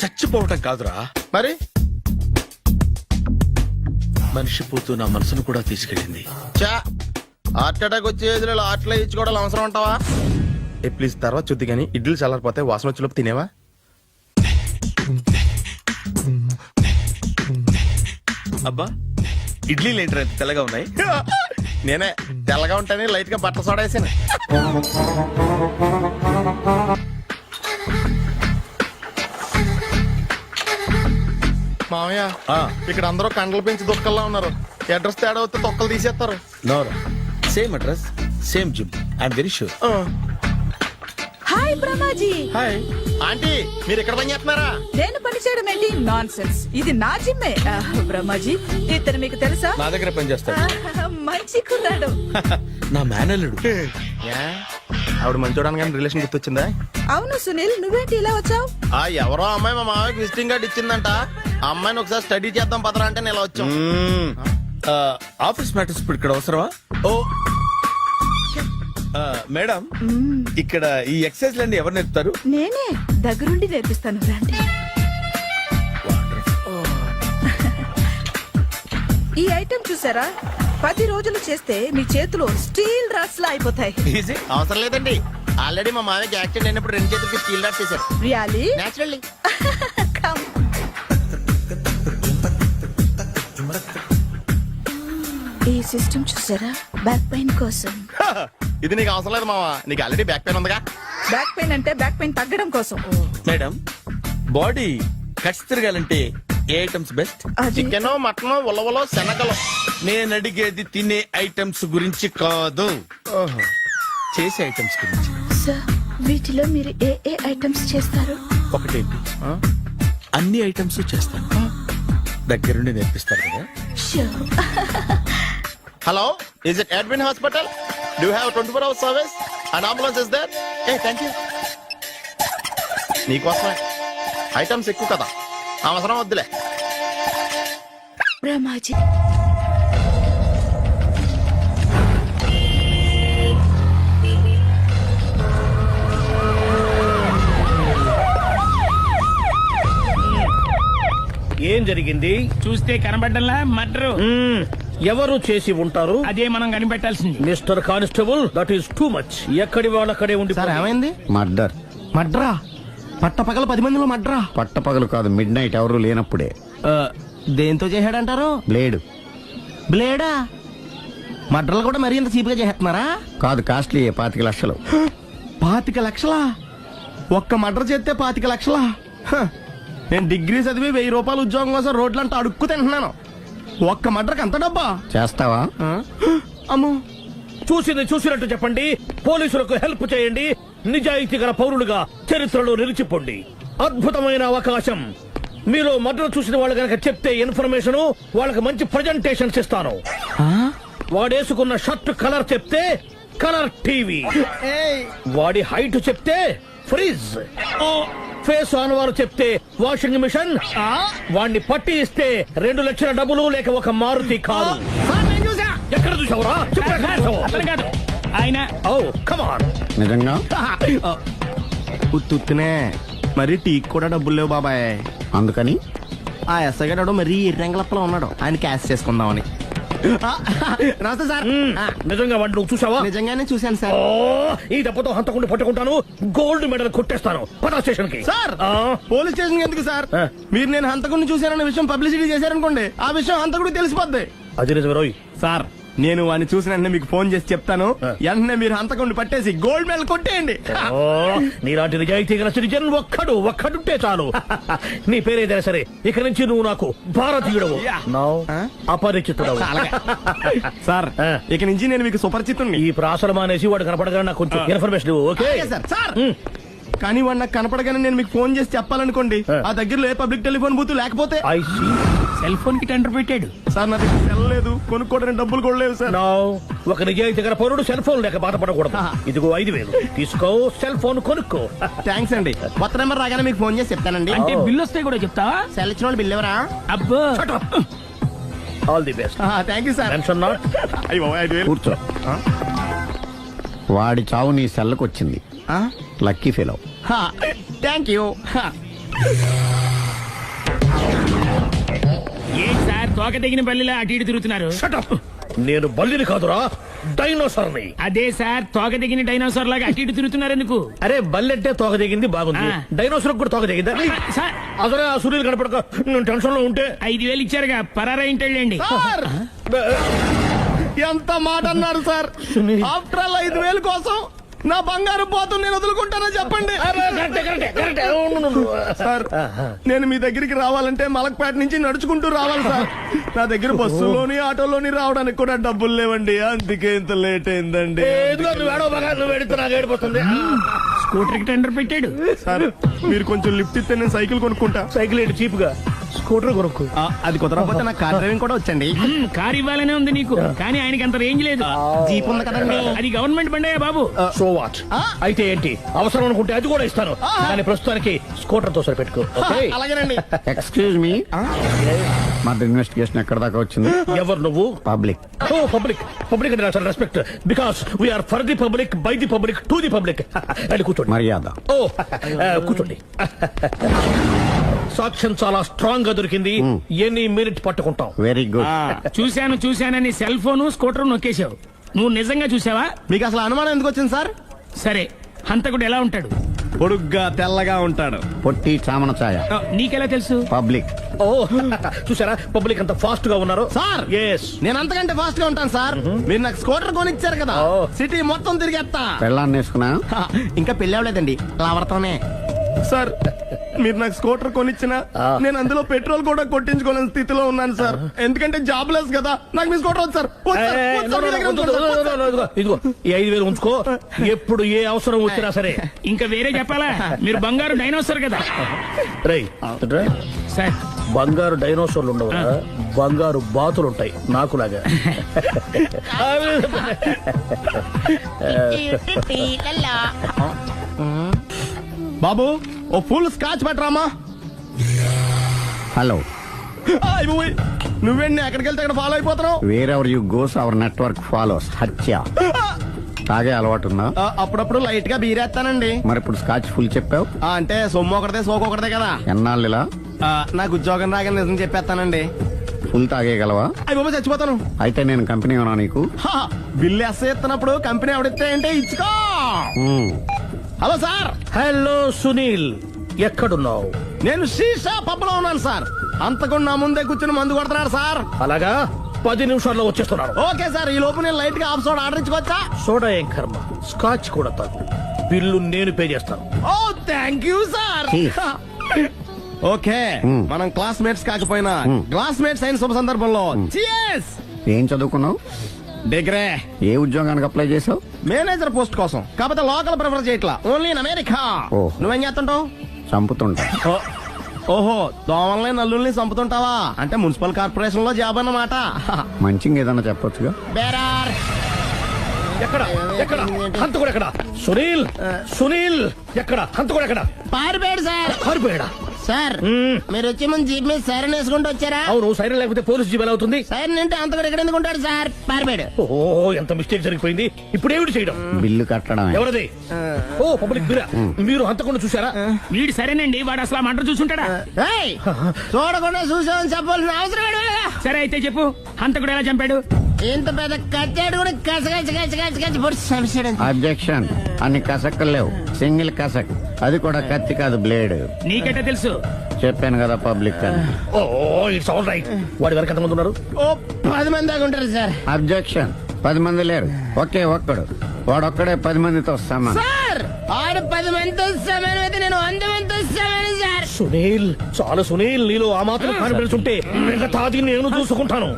చచ్చిపోవటం కాదురా, మరి మనిషి పోతూ నా మనసును కూడా తీసుకెళ్ళింది. చా హార్ట్ అటాక్ వచ్చే ఏజ్లో హార్ట్లో ఇచ్చుకోవడం అవసరం అంటావా? ప్లీజ్ తర్వాత చూద్ది కానీ ఇడ్లీ చల్లారిపోతే వాసన వచ్చేలోపు తినేవా? అబ్బా ఇడ్లీలు ఏంటి అంత తెల్లగా ఉన్నాయి? నేనే తెల్లగా ఉంటానే లైట్ గా బట్టలు సోడేసాను. మామయ్య ఇక్కడ అందరూ కండలు పెంచి దుక్కల్లా ఉన్నారు. అడ్రస్ తేడా వస్తే తొక్కలు తీసేస్తారు. నోరా same address same gym I'm very sure. Hi Brahmaji. Hi aunty, మీరు ఇక్కడ పని చేస్తున్నారా? నేను పని చేయడం ఏంటి? Nonsense. ఇది నా జిమ్మే. బ్రహ్మాజీ ఇతను మీకు తెలుసా? నా దగ్గర పని చేస్తాడు. మంచి కుర్రాడు. నా మేనల్లుడు. ఆవిడ మంచి చూడడానికి రిలేషన్ గుర్తొచ్చిందా? అవును సునీల్, నువ్వేంటి ఇలా వచ్చావు? ఎవరో అమ్మాయి మా మామయ్యకి విజిటింగ్ కార్డు ఇచ్చిందంట. ఆ అమ్మాయిని ఒకసారి స్టడీ చేద్దాం పదరా అంటే నేను ఇలా వచ్చాం. ఆఫీస్ మ్యాటర్స్ ఇప్పుడు ఇక్కడ అవసరమా? ఓ మేడం, ఇక్కడ ఈ ఎక్సర్సైజ్ లన్నీ ఎవరు నేర్పుతారు? నేనే దగ్గరుండి నేర్పిస్తాను, రండి. ఈ ఐటెం చూసారా? 10 రోజులు చేస్తే మీ చేతులు స్టీల్ రాట్స్ లా అయిపోతాయి. ఈజీ. అవసరం లేదండి, ఆల్రెడీ మా మామయ్యకి యాక్సిడెంట్ అయినప్పుడు 2 చేతులకి స్టీల్ డాట్ చేశారు. రియాలీ? నేచురల్లీ. ఈ సిస్టమ్ చూసారా? బ్యాక్ పెయిన్ కోసం. ఇది నీకు అవసరం లేదు మావా, నీకు ఆల్రెడీ బ్యాక్ పెయిన్ ఉందిగా. బ్యాక్ పెయిన్ అంటే బ్యాక్ పెయిన్ తగ్గడం కోసం. మేడం, బాడీ కట్స్ తిరగాలంటే ఏ ఐటమ్స్ బెస్ట్? చికెన్, మటన్, ఉలవలో, శనగలు. నేను అడిగేది తినే ఐటమ్స్ గురించి కాదు, చేసే ఐటమ్స్ గురించి. సార్, వీటిలో మీరు ఏ ఏ ఐటమ్స్ చేస్తారు? ఒకటేంటి, అన్ని ఐటమ్స్ చేస్తాను. దగ్గరుండి నేర్పిస్తారు కదా. Hello, is it admin hospital? Do have 24 hours service? And ambulance is there? Thank you. నీకోసమే ఐటమ్స్ ఎక్కువ కదా, అవసరం వద్దులే. బ్రహ్మాజీ, ఏం జరిగింది? చూస్తే కనబడ్డంలా మర్డరు. ఎవరు చేసి ఉంటారు? అదే మనం కనిపెట్టాల్సింది. Mister constable, that is too much. ఎక్కడి వాళ్ళక్కడే ఉండి. ఏమైంది? మర్డర్. మడ్రా? పట్టపగల 10 మందిలో మడ్రా? పట్టపగలు కాదు, మిడ్ నైట్ ఎవరు లేనప్పుడే. దేంతో చేశాడంటారు? బ్లేడ్. బ్లేడా? మడ్రలు కూడా మరీ ఇంత చీప్ గా చేస్తున్నారా? కాదు, కాస్ట్లీ 25 లక్షలు. 25 లక్షలా? ఒక్క మడ్ర చేస్తే 25 లక్షలా? నేను డిగ్రీ చదివి 1000 రూపాయలు ఉద్యోగం కోసం రోడ్లంతా అడుక్కు తింటున్నాను. ఒక్క మడ్రకు అంత డబ్బా? చేస్తావా? అమ్మో. చూసింది చూసినట్టు చెప్పండి, పోలీసులకు హెల్ప్ చేయండి, నిజాయితీ గల పౌరులుగా చరిత్రలో నిలిచిపోండి. అద్భుతమైన అవకాశం. మీరు మర్డర్ చూసిన వాళ్ళు కనుక చెప్తే ఇన్ఫర్మేషన్, వాళ్ళకి మంచి ప్రజెంటేషన్స్ ఇస్తాను. వాడేసుకున్న షర్ట్ కలర్ చెప్తే కలర్ టీవీ, వాడి హైట్ చెప్తే ఫ్రిజ్, ఫేస్ ఆన్ వారు చెప్తే వాషింగ్ మిషన్, వాడిని పట్టి ఇస్తే 2 లక్షల డబ్బులు లేక ఒక మారుతి కారు. ఎక్కడ చూసావురా? ఆయన కమాన్. నిజంగా ఉత్తునే మరి టీకి కూడా డబ్బులు లేవు బాబాయ్. అందుకని ఆ ఎస్ఐ గారు మరీ ఎర్రంగలప్పలో ఉన్నాడు, ఆయన క్యాష్ చేసుకుందామని. నమస్తే సార్. నిజంగా వాడిని నువ్వు చూసావా? నిజంగానే చూశాను సార్. ఈ దెబ్బతో హంతకుండా పట్టుకుంటాను, గోల్డ్ మెడల్ కొట్టేస్తాను. పద స్టేషన్ కి. సార్, పోలీస్ స్టేషన్ ఎందుకు సార్? మీరు నేను హంతకుడిని చూశానన్న విషయం పబ్లిసిటీ చేశారనుకోండి, ఆ విషయం హంతకుడికి తెలిసిపోద్ది. అది నిజమే రోయ్. సార్, నేను వాడిని చూసిన వెంటనే మీకు ఫోన్ చేసి చెప్తాను. వెంటనే మీరు హంతకుడిని పట్టేసి గోల్డ్ మెడల్ కొట్టేయండి. నీలాంటి నిజాయితీ గల సిటిజన్ ఒక్కడుంటే చాలు. నీ పేరేదైనా సరే, ఇక నుంచి నువ్వు నాకు భారతీయుడవు, అపరిచితుడవు. సార్, ఇక నుంచి నేను మీకు సుపరిచితుడిని. ఈ ప్రాసలం అనేసి వాడు కనపడగా నాకు కొంచెం ఇన్ఫర్మేషన్ ఇవ్వు, ఓకే? సార్, కానీ వాడు నాకు కనపడగానే నేను మీకు ఫోన్ చేసి చెప్పాలనుకోండి, ఆ దగ్గరలో ఏ పబ్లిక్ టెలిఫోన్ బూత్ లేకపోతే. సెల్ ఫోన్ కి టెండర్ పెట్టాడు సార్, నా దగ్గర సెల్ లేదు, కొనుక్కోవడానికి డబ్బులు కూడా లేవు సార్. ఒక నిజాయితీ గల పౌరుడు సెల్ ఫోన్ లేక బాధపడకూడదు. ఇదిగో 5,000 తీసుకో, సెల్ ఫోన్ కొనుక్కో. థ్యాంక్స్ అండి. కొత్త నెంబర్ రాగానే మీకు ఫోన్ చేసి చెప్తానండి. అంటే బిల్లు వస్తే కూడా చెప్తావా? సెల్ ఇచ్చిన వాళ్ళు బిల్ ఎవరా? అబ్బో all the best. Thank you sir. Tension not. కూర్చో. వాడి చావు నీ సెల్లకు వచ్చింది. Lucky fellow. Thank you. ఏం సార్ తోక తెగిన బల్లిలా అటు ఇటు తిరుగుతున్నారు? నేను బల్లిని కాదురా, డైనోసార్ని. అదే సార్ తోక తెగిన డైనోసార్ లాగా అటు ఇటు తిరుగుతున్నారు ఎందుకు? అరే బల్లెట్టే తోక దిగింది బాగుంది, డైనోసార్ కూడా తోక దిగిందా? సార్ అసలే ఆ సూర్యులు కనపడక నేను టెన్షన్ లో ఉంటే 5,000 ఇచ్చారుగా పరారా ఇంటండి. ఎంత మాట అన్నారు సార్? ఆఫ్టర్ ఆల్ 5,000 కోసం నా బంగారు పోతు నేను వదులుకుంటానో చెప్పండి. సార్ నేను మీ దగ్గరికి రావాలంటే మలక్పేట నుంచి నడుచుకుంటూ రావాలి సార్. నా దగ్గర బస్సులోని ఆటోలోని రావడానికి కూడా డబ్బులు లేవండి, అందుకే ఇంత లేట్ అయిందండి. స్కూటర్ కి టెండర్ పెట్టాడు సార్. మీరు కొంచెం లిఫ్ట్ ఇస్తే నేను సైకిల్ కొనుక్కుంటా. సైకిల్ ఏంటి చీప్ గా, స్కూటర్ కొనుక్కు. అది కుదరకపోతే నాకు కార్ డ్రైవింగ్ కూడా వచ్చండి. కారు ఇవ్వాలనే ఉంది నీకు, కానీ ఆయనకి అంత రేంజ్ లేదు. జీప్ ఉంది కదండి. అది గవర్నమెంట్ బండయా బాబు. So what? అయితే ఏంటి, అవసరం అనుకుంటే అది కూడా ఇస్తాను, కానీ ప్రస్తుతానికి స్కూటర్ తో సరిపెట్టుకో. అలాగేనండి. ఎక్స్క్యూజ్ మీ, మా ఇన్వెస్టిగేషన్ ఎక్కడ దాకా వచ్చింది? ఎవరు నువ్వు? పబ్లిక్. ఓ పబ్లిక్. పబ్లిక్ అంటే నాకు respect, because we're for the public, by the public, to the public. అని కూర్చోండి. మర్యాద. ఓ కూర్చోండి. సాక్ష్యం చాలా స్ట్రాంగ్ గా దొరికింది, ఎనీ మినిట్ పట్టుకుంటాం. Very good. చూశానని సెల్ ఫోన్ స్కూటర్ నొక్కేశావు. నువ్వు నిజంగా చూసావా? మీకు అసలు అనుమానం ఎందుకు వచ్చింది సార్? సరే, హంతకుడు ఎలా ఉంటాడు? పొడుగ్గా తెల్లగా ఉంటాడు. పొట్టి చామన ఛాయ. నీకెలా తెలుసు? పబ్లిక్. ఓ చూసారా పబ్లిక్ అంత ఫాస్ట్ గా ఉన్నారు సార్. ఎస్, నేను అంతకంటే ఫాస్ట్ గా ఉంటాను సార్. మీరు నాకు స్కూటర్ కొనిచ్చారు కదా, సిటీ మొత్తం తిరిగేస్తా. పెళ్ళాన్ని వేసుకున్నా? ఇంకా పెళ్లి అవ్వలేదండి, లావర్తోనే. సార్ మీరు నాకు స్కూటర్ కొనిచ్చిన నేను అందులో పెట్రోల్ కూడా కొట్టించుకోలేని స్థితిలో ఉన్నాను సార్. ఎందుకంటే జాబ్ లెస్ కదా, నాకు మీ స్కూటర్ వద్దు సార్. ఇదిగో ఈ 5,000 ఉంచుకో, ఎప్పుడు ఏ అవసరం వచ్చినా సరే. ఇంకా వేరే చెప్పాలా? మీరు బంగారు డైనోసార్ కదా. రేయ్ సార్ బంగారు డైనోసార్లు ఉండవు, బంగారు బాతులు ఉంటాయి నాకులాగా. బాబు ఓ ఫుల్ స్కాచ్ పెట్టరామా. హలో. నువ్వేండి ఎక్కడికి వెళ్తే అక్కడ ఫాలో అయిపోతున్నావు? Wherever you goes our network follows. హత్య. తాగే అలవాటు ఉందా? అప్పుడప్పుడు లైట్ గా బీరేస్తానండి. మరి ఇప్పుడు స్కాచ్ ఫుల్ చెప్పావు అంటే సొమ్ము ఒకటిదే సోకు ఒకటిదే కదా. ఎన్నాళ్ళు ఇలా? నాకు ఉద్యోగం రాగానే నిజం చెప్పేస్తానండి. ఫుల్ తాగేయగలవా? అయ్యి బాబా చచ్చిపోతాను. అయితే నేను కంపెనీ ఉన్నా నీకు? బిల్లు ఎస్ ఎత్తినప్పుడు కంపెనీ ఎవడిస్తే అంటే ఇచ్చుకో. Hello sir. హలో సునీల్, ఎక్కడున్నావు? నేను శీషా పబ్ లో ఉన్నాను సార్. అంతకుండా నా ముందే కూర్చుని మందు కొడుతున్నాడు సార్. అలాగా, 10 నిమిషాల్లో వచ్చేస్తున్నాను. Okay sir. ఈ లోపు నేను లైట్ గా హాఫ్ సోడా ఆర్డర్ ఇచ్చుకోవచ్చా? సోడా ఏం కర్మ, స్కాచ్ కూడా తాగు. బిల్లు నేను పే చేస్తాను. ఓ థ్యాంక్ యూ సార్. ఓకే, మనం క్లాస్మేట్స్ కాకపోయినా క్లాస్మేట్స్ అయిన శుభ సందర్భంలో cheers. ఏం చదువుకున్నావు? డిగ్రీ. ఏ ఉద్యోగానికి అప్లై చేసావు? మేనేజర్ పోస్ట్ కోసం, కాకపోతే లోకల్ ప్రిఫర్ చేయట్లా, ఓన్లీ ఇన్ అమెరికా. నువ్వేం చేస్తుంటావు? చంపుతుంటా. ఓహో, దోమల్ని నల్లుల్ని చంపుతుంటావా? అంటే మున్సిపల్ కార్పొరేషన్ లో జాబ్ అన్నమాట. మంచిగా ఏదన్నా చెప్పొచ్చుగా. బేరార్. ఎక్కడ ఎక్కడ హంతకుడు ఎక్కడ? సునీల్, సునీల్ ఎక్కడ? హంతకుడు ఎక్కడ? పారిపోయాడు సార్. పారిపోయాడా? సార్ మీరు వచ్చే ముందు జీప్ మీద సైరన్ వేసుకుంటూ వచ్చారా? అవును, సైరన్ లేకపోతే పోలీస్ జీప్ ఎలా అవుతుంది? సైరన్ అంటే అంతకుడు ఎక్కడ ఎందుకు ఉంటాడు సార్? పారిపోయాడు. ఓ ఎంత మిస్టేక్ జరిగిపోయింది. ఇప్పుడు ఏమిటి చేయడం? బిల్లు కట్టడం. ఎవరది? ఓ పబ్లిక్ బిరా. మీరు హంతకుండా చూసారా? వీడు సరేనండి, వాడు అసలు మంట చూసుంటాడా? చూడకుండా చూసామని చెప్పాల్సిన అవసరం లేదా? సరే అయితే చెప్పు, హంతకుడు ఎలా చంపాడు? ఇంత పెద్ద కచ్చాడు కూడా అబ్జెక్షన్. అన్ని కసక్కలు లేవు, సింగిల్ కసక్, అది కూడా కత్తి కాదు, బ్లేడ్. నీకెట్టా తెలుసు? చెప్పాను కదా పబ్లిక్ అని. Oh it's all right. వాడి వరకు ఎంతమంది ఉన్నారు? 10 మంది దాకా ఉంటారు సార్. అబ్జెక్షన్. 10 మంది లేరు, ఒకే ఒక్కడు. వాడొక్కడే 10 మందితో సమానం. సార్ ఆడు 10 మందితో సమానం అయితే నేను 100 మందితో సమానం సార్. సునీల్, చాలు సునీల్, నీలో ఆ మాత్రం కాన్ఫిడెన్స్ ఉంటే మిగతాది నేను చూసుకుంటాను.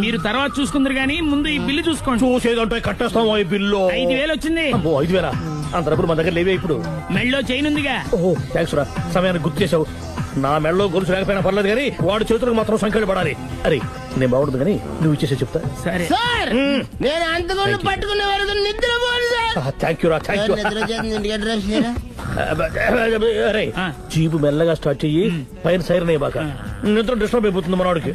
మీరు తర్వాత చూసుకుందరు గానీ ముందు ఈ బిల్లు చూసుకోండి. చూసేదంటే కట్టేస్తాం. ఈ బిల్లు 5,000 వచ్చింది. 5,000? అంత డబ్బులు మన దగ్గర లేవే ఇప్పుడు. మెళ్ళో చైన్ ఉందిగా. ఓహో థ్యాంక్స్ రా, సమయానికి గుర్తు చేసావు. నా మెళ్ళలో గొలుసు లేకపోయినా పర్లేదు కానీ వాడు చేతులకు మాత్రం సంఖ్యలు పడాలి. అరే నేను బాగుండదు కానీ నువ్వు ఇచ్చేసి చెప్తా సరే సార్ నేను అంతకుండా పట్టుకునే వరకు నిద్రపోను సార్. థ్యాంక్ యూ రా థ్యాంక్ యూ. నిద్ర చేస్తుంది, ఇంటికి అడ్రస్ చేయరా? అరే జీపు మెల్లగా స్టార్ట్ చెయ్యి, పైన సైరన్ అయ్యాక నిద్ర డిస్టర్బ్ అయిపోతుంది మనవాడికి.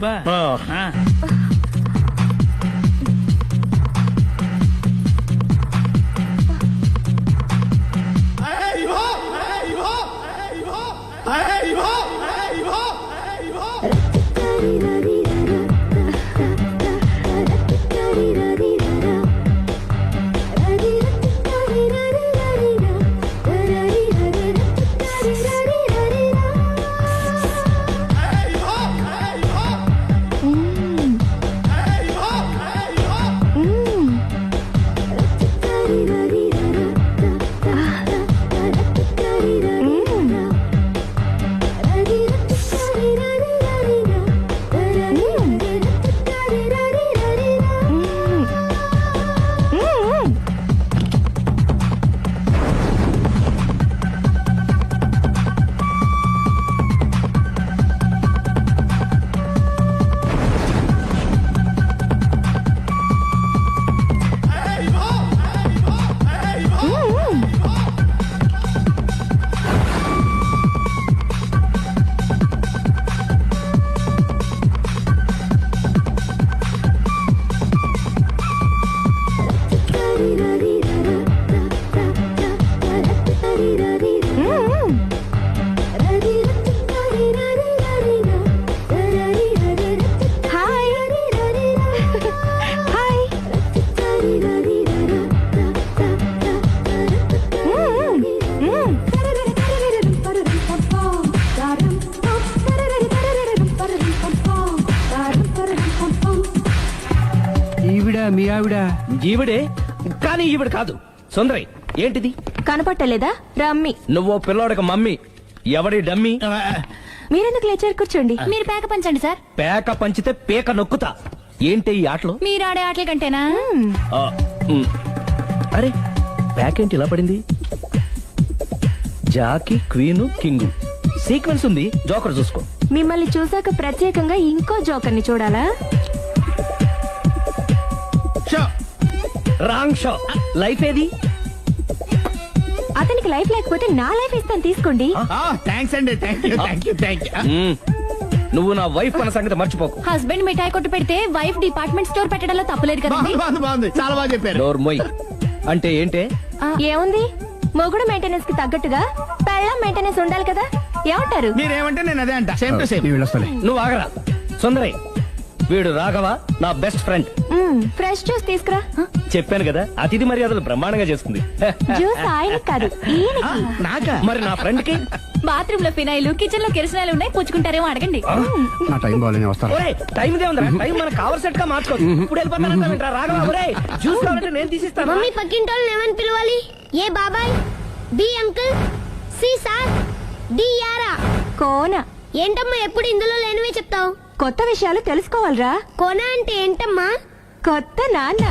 మీ ఆవిడ ఈవిడే కానీ ఈవిడ కాదు. సుందరి ఏంటిది కనపట్టలేదా? రమ్మి. నువ్వు పిల్లోడక మమ్మీ. ఎవడి డమ్మీ? మీరెందుకు లేచారు? కూర్చోండి. మీరు పేక పంచండి సార్. పేక పంచితే పేక నొక్కుతా. ఏంటి ఈ ఆటలు? మీరు ఆడే ఆటల కంటేనా? అరే పేకేంటి ఇలా పడింది? జాకి క్వీను కింగు సీక్వెన్స్ ఉంది. జోకర్ చూసుకో. మిమ్మల్ని చూసాక ప్రత్యేకంగా ఇంకో జోకర్ని చూడాలా? Wrong show. లైఫ్ ఏది? అతనికి లైఫ్ లేకపోతే నా లైఫ్ ఇస్తాను, తీసుకోండి. థ్యాంక్స్ అండి. Thank you. నువ్వు నా వైఫ్ అన్న సంగతి మర్చిపోకు. హస్బెండ్ మిఠాయి కొట్టు పెడితే వైఫ్ డిపార్ట్మెంట్ స్టోర్ పెట్టడంలో తప్పలేదు కదండి. బాగుంది, చాలా బాగా చెప్పారు. డోర్ మొయ్. అంటే ఏంటే? ఏముంది, మొగుడు మెయింటెనెన్స్ కి తగ్గట్టుగా పెళ్ళాం మెయింటెనెన్స్ ఉండాలి కదా. ఏమంటారు? మీరేమంటే నేను అదే అంట. Same to same. నువ్వు ఆగరా. సుందరి వీడు రాఘవ నా బెస్ట్ ఫ్రెండ్. ఫ్రెష్ జ్యూస్ తీసుకురా. చెప్పాను కదా అతిథి మర్యాదలు బ్రహ్మాండంగా చేస్తుంది. జ్యూస్ ఆయనకి కాదు, ఈయనకి. నాకా? మరి నా ఫ్రెండ్ కి? బాత్రూమ్ లో ఫినాయిల్, కిచెన్ లో కిరసనాయిలు ఉన్నాయి, పుచ్చుకుంటారేమో అడగండి. ఒరేయ్, టైం ఇదే ఉందిరా. టైం మనకు కావలసినట్టుగా మార్చుకోవచ్చు. ఇప్పుడు వెళ్ళిపోతానంటా రాఘవ. ఒరేయ్, జ్యూస్ కావాలంటే నేను తీసిస్తాను. మమ్మీ పక్కింటి వాళ్ళని ఏమని పిలవాలి? ఏ బాబాయ్, B uncle, C sir, D యారా. కోన. ఏంటమ్మా ఎప్పుడు ఇందులో లేనివే చెప్తావు? కొత్త విషయాలు తెలుసుకోవాలిరా. కోన అంటే ఏంటమ్మా? కొత్త నాన్న.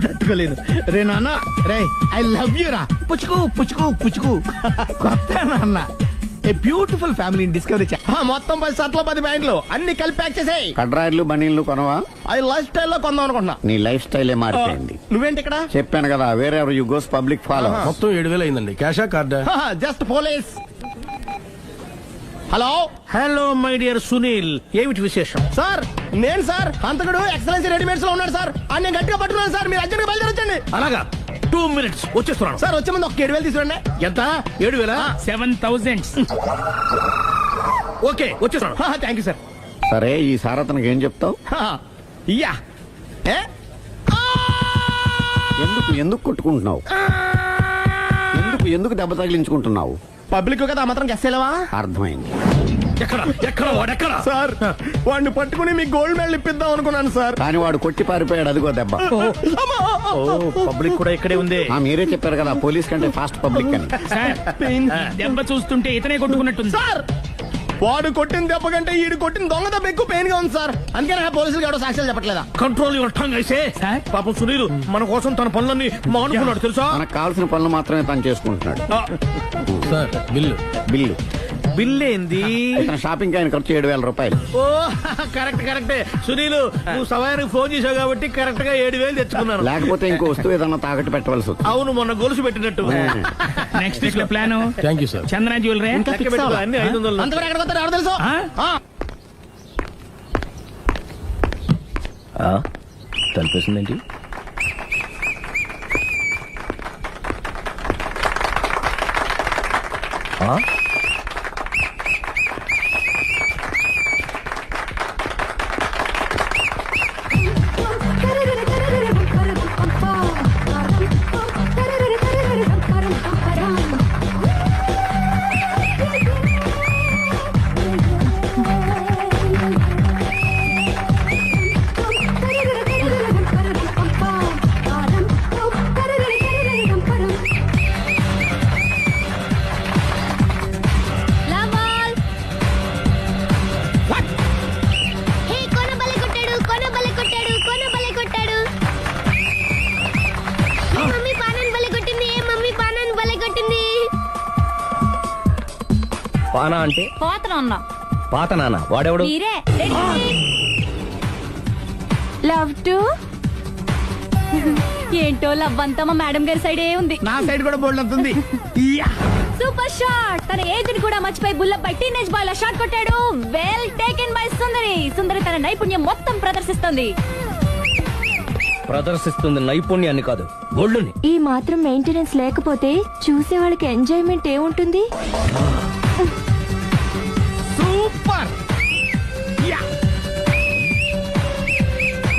తట్టుకోలేదు రే నాన్న. రే ఐ లవ్ యూ రా. పుచ్చుకు పుచ్చుకు పుచ్చుకు. కొత్త నాన్న. A beautiful family discovery. మొత్తం 10 షర్ట్లు 10 ప్యాంట్లు అన్ని కలిపి ప్యాక్ చేసేయ్. కడ్రాయిలు బనీళ్లు కొనవా? అది లైఫ్ స్టైల్ లో కొందాం అనుకుంటున్నా. నీ లైఫ్ స్టైలే మారిపోయింది. నువ్వేంటి ఇక్కడ? చెప్పాను కదా, వేరే ఎవరు యు గోస్ పబ్లిక్ ఫాలో. మొత్తం 7,000 అయిందండి. క్యాషా కార్డా? Just police. Hello hello my dear Sunil, ఏమిటి విశేషం? సార్, నేను సార్ అంతకుడు ఎక్సలెన్సీ రెడీమేడ్స్ లో ఉన్నాడు సార్. నేను గట్టిగా పట్టుకున్నాను సార్. మీరు అర్జెంట్ గా బయలుదేరొచ్చండి. అలాగా 2 minutes వచ్చేస్తున్నాను. సార్ వచ్చే ముందు ఒక 7,000 తీసుకురండి. ఎంత? 7,000? 7,000. ఓకే వచ్చేస్తున్నాను. Thank you sir. సరే ఈ సార్ అతనికి ఏం చెప్తావు? యా. ఎందుకు ఎందుకు కొట్టుకుంటున్నావు? ఎందుకు దెబ్బ తగిలించుకుంటున్నావు? పబ్లిక్ కదా మాత్రం గెస్సేలవా? అర్థమైంది. ఎక్కడ వాడెక్కడ? సార్ వాడిని పట్టుకుని మీ గోల్డ్ మెడల్ ఇప్పిద్దాం అనుకున్నాను సార్. కానీ వాడు కొట్టి పారిపోయాడు. అదిగో దెబ్బ. పబ్లిక్ కూడా ఇక్కడే ఉంది. మీరే చెప్పారు కదా పోలీస్ కంటే ఫాస్ట్ పబ్లిక్ అని. దెబ్బ చూస్తుంటే ఇతనే కొట్టుకున్నట్టుంది. సార్ వాడు కొట్టిన దెబ్బ కంటే ఈడు కొట్టిన దొంగ దెబ్బ ఎక్కువ పెయిన్ గా ఉంది సార్. అందుకే పోలీసులు ఎవడో సాక్ష్యాలు చెప్పట్లేదా? కంట్రోల్ యువర్ టంగ్ అయితే. పాపం సునీల్ మన కోసం తన పనులన్నీ మానుకున్నాడు తెలుసా? మనకు కావాల్సిన పనులు మాత్రమే తను చేసుకుంటున్నాడు. Sir bill. బిల్ ఏంది? షాపింగ్ ఆయన ఖర్చు 7,000 రూపాయలు. ఓ కరెక్ట్ కరెక్టే. సునీలు నువ్వు సమయానికి ఫోన్ చేసావు కాబట్టి కరెక్ట్ గా 7,000 తెచ్చుకున్నాను. లేకపోతే ఇంకో వస్తువు ఏదన్నా తాకట్టు పెట్టవలసి వస్తుంది. అవును, మొన్న గొలుసు పెట్టినట్టు. నెక్స్ట్ వీక్ లో plan. Thank you sir. Chandana jewellery లెక్క పెట్టుకో, అన్ని 500. అంతవరకు ఎక్కడ పోతారు ఎవరు తెలుసు? తలిపేసిందేంటి? పానా అంటే పాత నాన్న. పాత నాన్న వాడెవడు? మీరే. లవ్ టు ఏంటో లవ్ అంతా మా మేడం గారి సైడే ఉంది. నా సైడ్ కూడా బోల్డ్ అవుతుంది. Super shot. తన ఏజ్ ని కూడా మర్చిపోయి బుల్లపై టీనేజ్ బాయ్ లా షాట్ కొట్టాడు. వెల్ టేకెన్ బై సుందరి. సుందరి తన నైపుణ్యం మొత్తం ప్రదర్శిస్తుంది. ప్రదర్శిస్తుంది నైపుణ్యాన్ని కాదు, ఒళ్ళుని. ఈ మాత్రం మెయింటెనెన్స్ లేకపోతే చూసే వాళ్ళకి ఎంజాయ్మెంట్ ఏముంటుంది? సూపర్.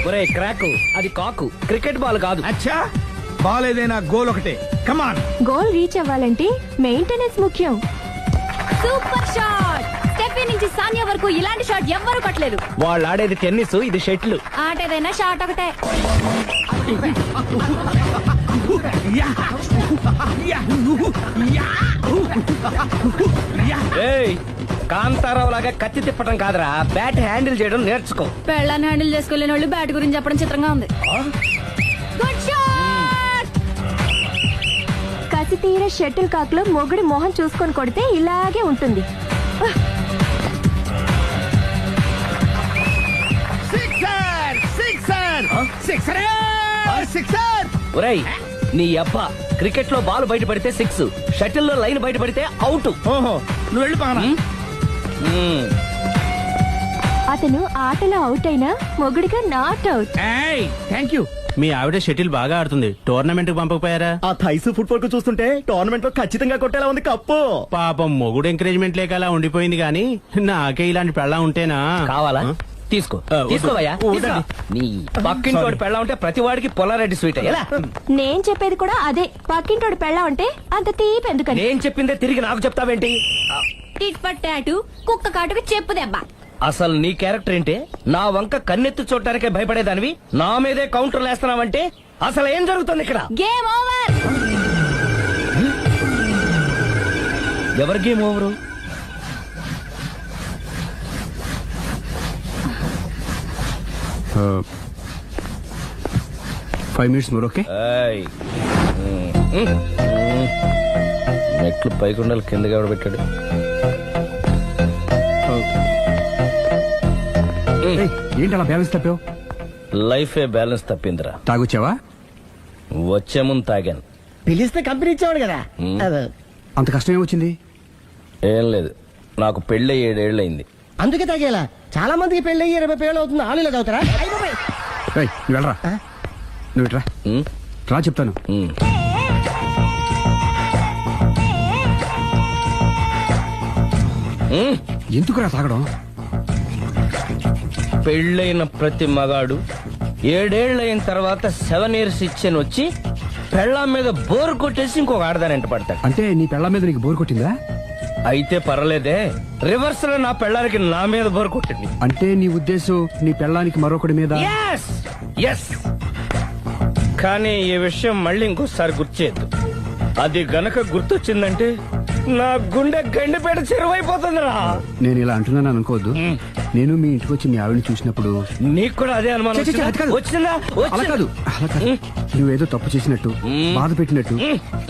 ఒరే క్రాక్, అది కాకు, క్రికెట్ బాల్ కాదు. అచ్చా, బాల్ ఏదైనా గోల్ ఒకటే. కమాన్. గోల్ రీచ్ అవ్వాలంటే మెయింటెనెన్స్ ముఖ్యం. Super shot. స్టెఫీ నుంచి సానియా వరకు ఇలాంటి షాట్ ఎవ్వరూ కొట్టలేదు. వాళ్ళు ఆడేది టెన్నిస్, ఇది షటిల్. ఆట ఏదైనా షాట్ ఒకటే. ఏయ్, కాంతారావు లాగా కత్తి తిప్పటం కాదురా, బ్యాట్ హ్యాండిల్ చేయడం నేర్చుకో. పెళ్ళాన్ని హ్యాండిల్ చేసుకోలేని వాళ్ళు బ్యాట్ గురించి చెప్పడం చిత్రంగా ఉంది. Good shot. కసి తీర షటిల్ కాక్ లో మొగుడి మొహం చూసుకొని కొడితే ఇలాగే ఉంటుంది. Sixer sixer sixer sixer. ఒరేయ్ నీ అబ్బా, క్రికెట్ లో బాల్ బయట పడితే 6, షటిల్ లో లైన్ బయట పడితే అవుట్. ఓహో, నువ్వు వెళ్ళి పానా. అతను ఆటలో అవుట్ అయినా మొగుడిగా నాట్ అవుట్. Thank you. మీ ఆవిడ షటిల్ బాగా ఆడుతుంది, టోర్నమెంట్ కు పంపకపోయారా? ఆ థైస్ ఫుట్బాల్ కు చూస్తుంటే టోర్నమెంట్ లో ఖచ్చితంగా కొట్టేలా ఉంది కప్పు. పాపం మొగుడు ఎంకరేజ్మెంట్ లేక అలా ఉండిపోయింది గానీ నాకే ఇలాంటి పెళ్ళా ఉంటేనా. కావాలా? తీసుకో, తీసుకోవయ్యా. నీ పక్కింటోడి పెళ్ళ ఉంటే ప్రతి వాడికి పొలారెడ్డి స్వీట్. ఎలా? నేను చెప్పేది కూడా అదే. పక్కింటోడు పెళ్ళా ఉంటే అంత తీపి ఎందుకని? నేను చెప్పిందే తిరిగి నాకు చెప్తావేంటి? టిట్ పట్ టాటు, కుక్క కాటుకు చెప్పు దెబ్బ. అసలు నీ క్యారెక్టర్ ఏంటి? నా వంక కన్నెత్తి చూడటానికే భయపడేదానివి నా మీదే కౌంటర్లు వేస్తున్నావంటే అసలు ఏం జరుగుతుంది ఇక్కడ? Game over. ఎవరి game over? 5 minutes more, okay? మెట్లు పైకుండలు కిందకి ఎవడ పెట్టాడు? ఏంటి అలా బ్యాలెన్స్ తప్పావు? లైఫే బ్యాలెన్స్ తప్పిందిరా. తాగొచ్చావా? వచ్చే ముందు తాగాను. పిలిస్తే కంపెనీ ఇచ్చేవాడు కదా. అంత కష్టం ఏమొచ్చింది? ఏం లేదు, నాకు పెళ్ళి 7 ఏళ్ళు అయింది. అందుకే తాగేలా. చాలా మందికి పెళ్లి 20 ఏళ్ళు అవుతుంది. ఆలీలో తాగుతారా? నువ్వు వెళ్ళరా, నువ్వు ఇట్రా రా చెప్తాను. ఎందుకురా తాగడం? పెళ్ళైన ప్రతి మగాడు 7 ఏళ్ళు అయిన తర్వాత 7 years ఇచ్చాను వచ్చి పెళ్ళాం మీద బోర్ కొట్టేసి ఇంకొక ఆడదానంట పడతాడు. అంటే నీ పెళ్ళాం మీద నీకు బోర్ కొట్టిందా? అయితే పర్లేదే, రివర్స్ లో నా పెళ్ళానికి నా మీద బోర్ కొట్టింది. అంటే నీ ఉద్దేశం నీ పెళ్ళానికి మరొకటి మీద? ఎస్. కానీ ఈ విషయం మళ్ళీ ఇంకోసారి గుర్చేద్దు. అది గనక గుర్తొచ్చిందంటే నా గుండె గండిపేట చెరువైపోతుందిరా. నేను ఇలా అంటున్నాను అనుకోవద్దు. నేను మీ ఇంటికి వచ్చి మీ ఆవిడని చూసినప్పుడు నీకు కూడా అదే అనుమానం వచ్చిందా? అలా కాదు. నువ్వేదో తప్పు చేసినట్టు, బాధ పెట్టినట్టు,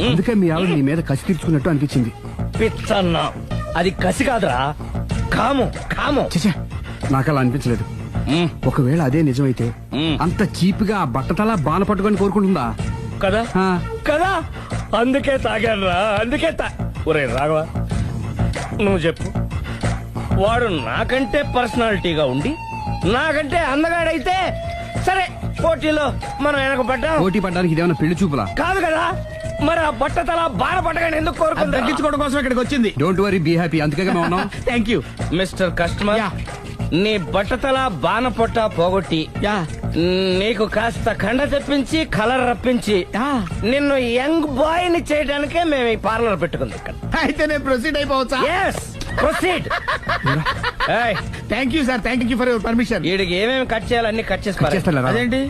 అందుకే మీ ఆవిడ నీ మీద కసి తీర్చుకున్నట్టు అనిపించింది. పిచ్చన్నా, అది కసి కాదురా, కామం కామం. చచ్చా, నాకు అలా అనిపించలేదు. ఒకవేళ అదే నిజమైతే అంత చీప్ గా బట్టతలా బాన పట్టుకొని కోరుకుంటుందా కదా ఆ. కదా, అందుకే తాగానురా, అందుకే ఒరే రాఘవ, నువ్వు చెప్పు, వాడు నాకంటే పర్సనాలిటీగా ఉండి నాకంటే అందగాడైతే సరే, పోటీలో మనం వెనకబడ్డాం. పోటీ పడ్డానికి ఇదేమన్నా పెళ్లి చూపులా? కాదు కదా, మరి ఆ బట్టతల బాన పట్టగానే ఎందుకు కోరుకుంటా? తగ్గించుకోవడం కోసం ఇక్కడికి వచ్చింది. Don't worry, be happy. అందుకే మేము ఉన్నాం. Thank you mister customer. నీ బట్టతల బాన పొట్ట పోగొట్టి నీకు కాస్త కండ తెప్పించి కలర్ రప్పించి నిన్ను యంగ్ బాయ్ ని చేయడానికే మేము ఈ పార్లర్ పెట్టుకుంది ఇక్కడ. అయితే నేను ప్రొసీడ్ అయిపోవచ్చా? Yes, proceed. Thank you sir, thank you for your permission. వీడికి ఏమేమి కట్ చేయాలి అన్ని కట్ చేసి పారేయ్. చేస్తారా? అదేంటి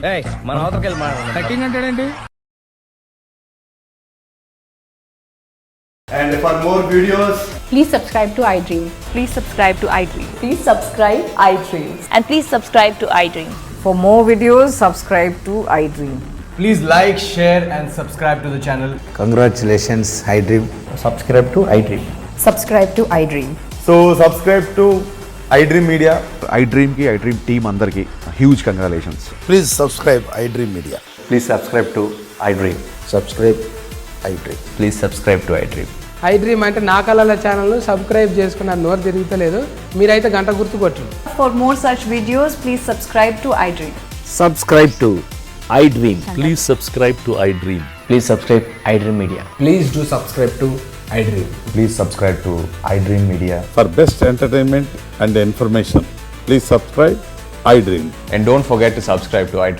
మన అవతలకి వెళ్ళి మాట్లాడదాం. Cutting అంటాడండి. And for more videos, Please subscribe to iDream. Please subscribe to iDream. Please subscribe iDream. And please subscribe to iDream. For more videos, subscribe to iDream. please like, share and subscribe to the channel. Congratulations iDream. Subscribe to iDream. Subscribe to iDream. So subscribe to iDream Media. iDream కి iDream team అందరికి huge congratulations. Please subscribe iDream Media. Please subscribe to iDream. Subscribe iDream. Please subscribe to iDream. iDream అంటే నా కళల channel subscribe చేసుకున్న నోరు తిరుగుతలేదు. మీరైతే గంట గుర్తు కొట్టు. For more such videos, please subscribe to iDream. Subscribe to iDream. Please subscribe to iDream. Please subscribe iDream Media. Please do subscribe to iDream. Please subscribe to iDream Media. For best entertainment and information, please subscribe iDream. And don't forget to subscribe to iDream.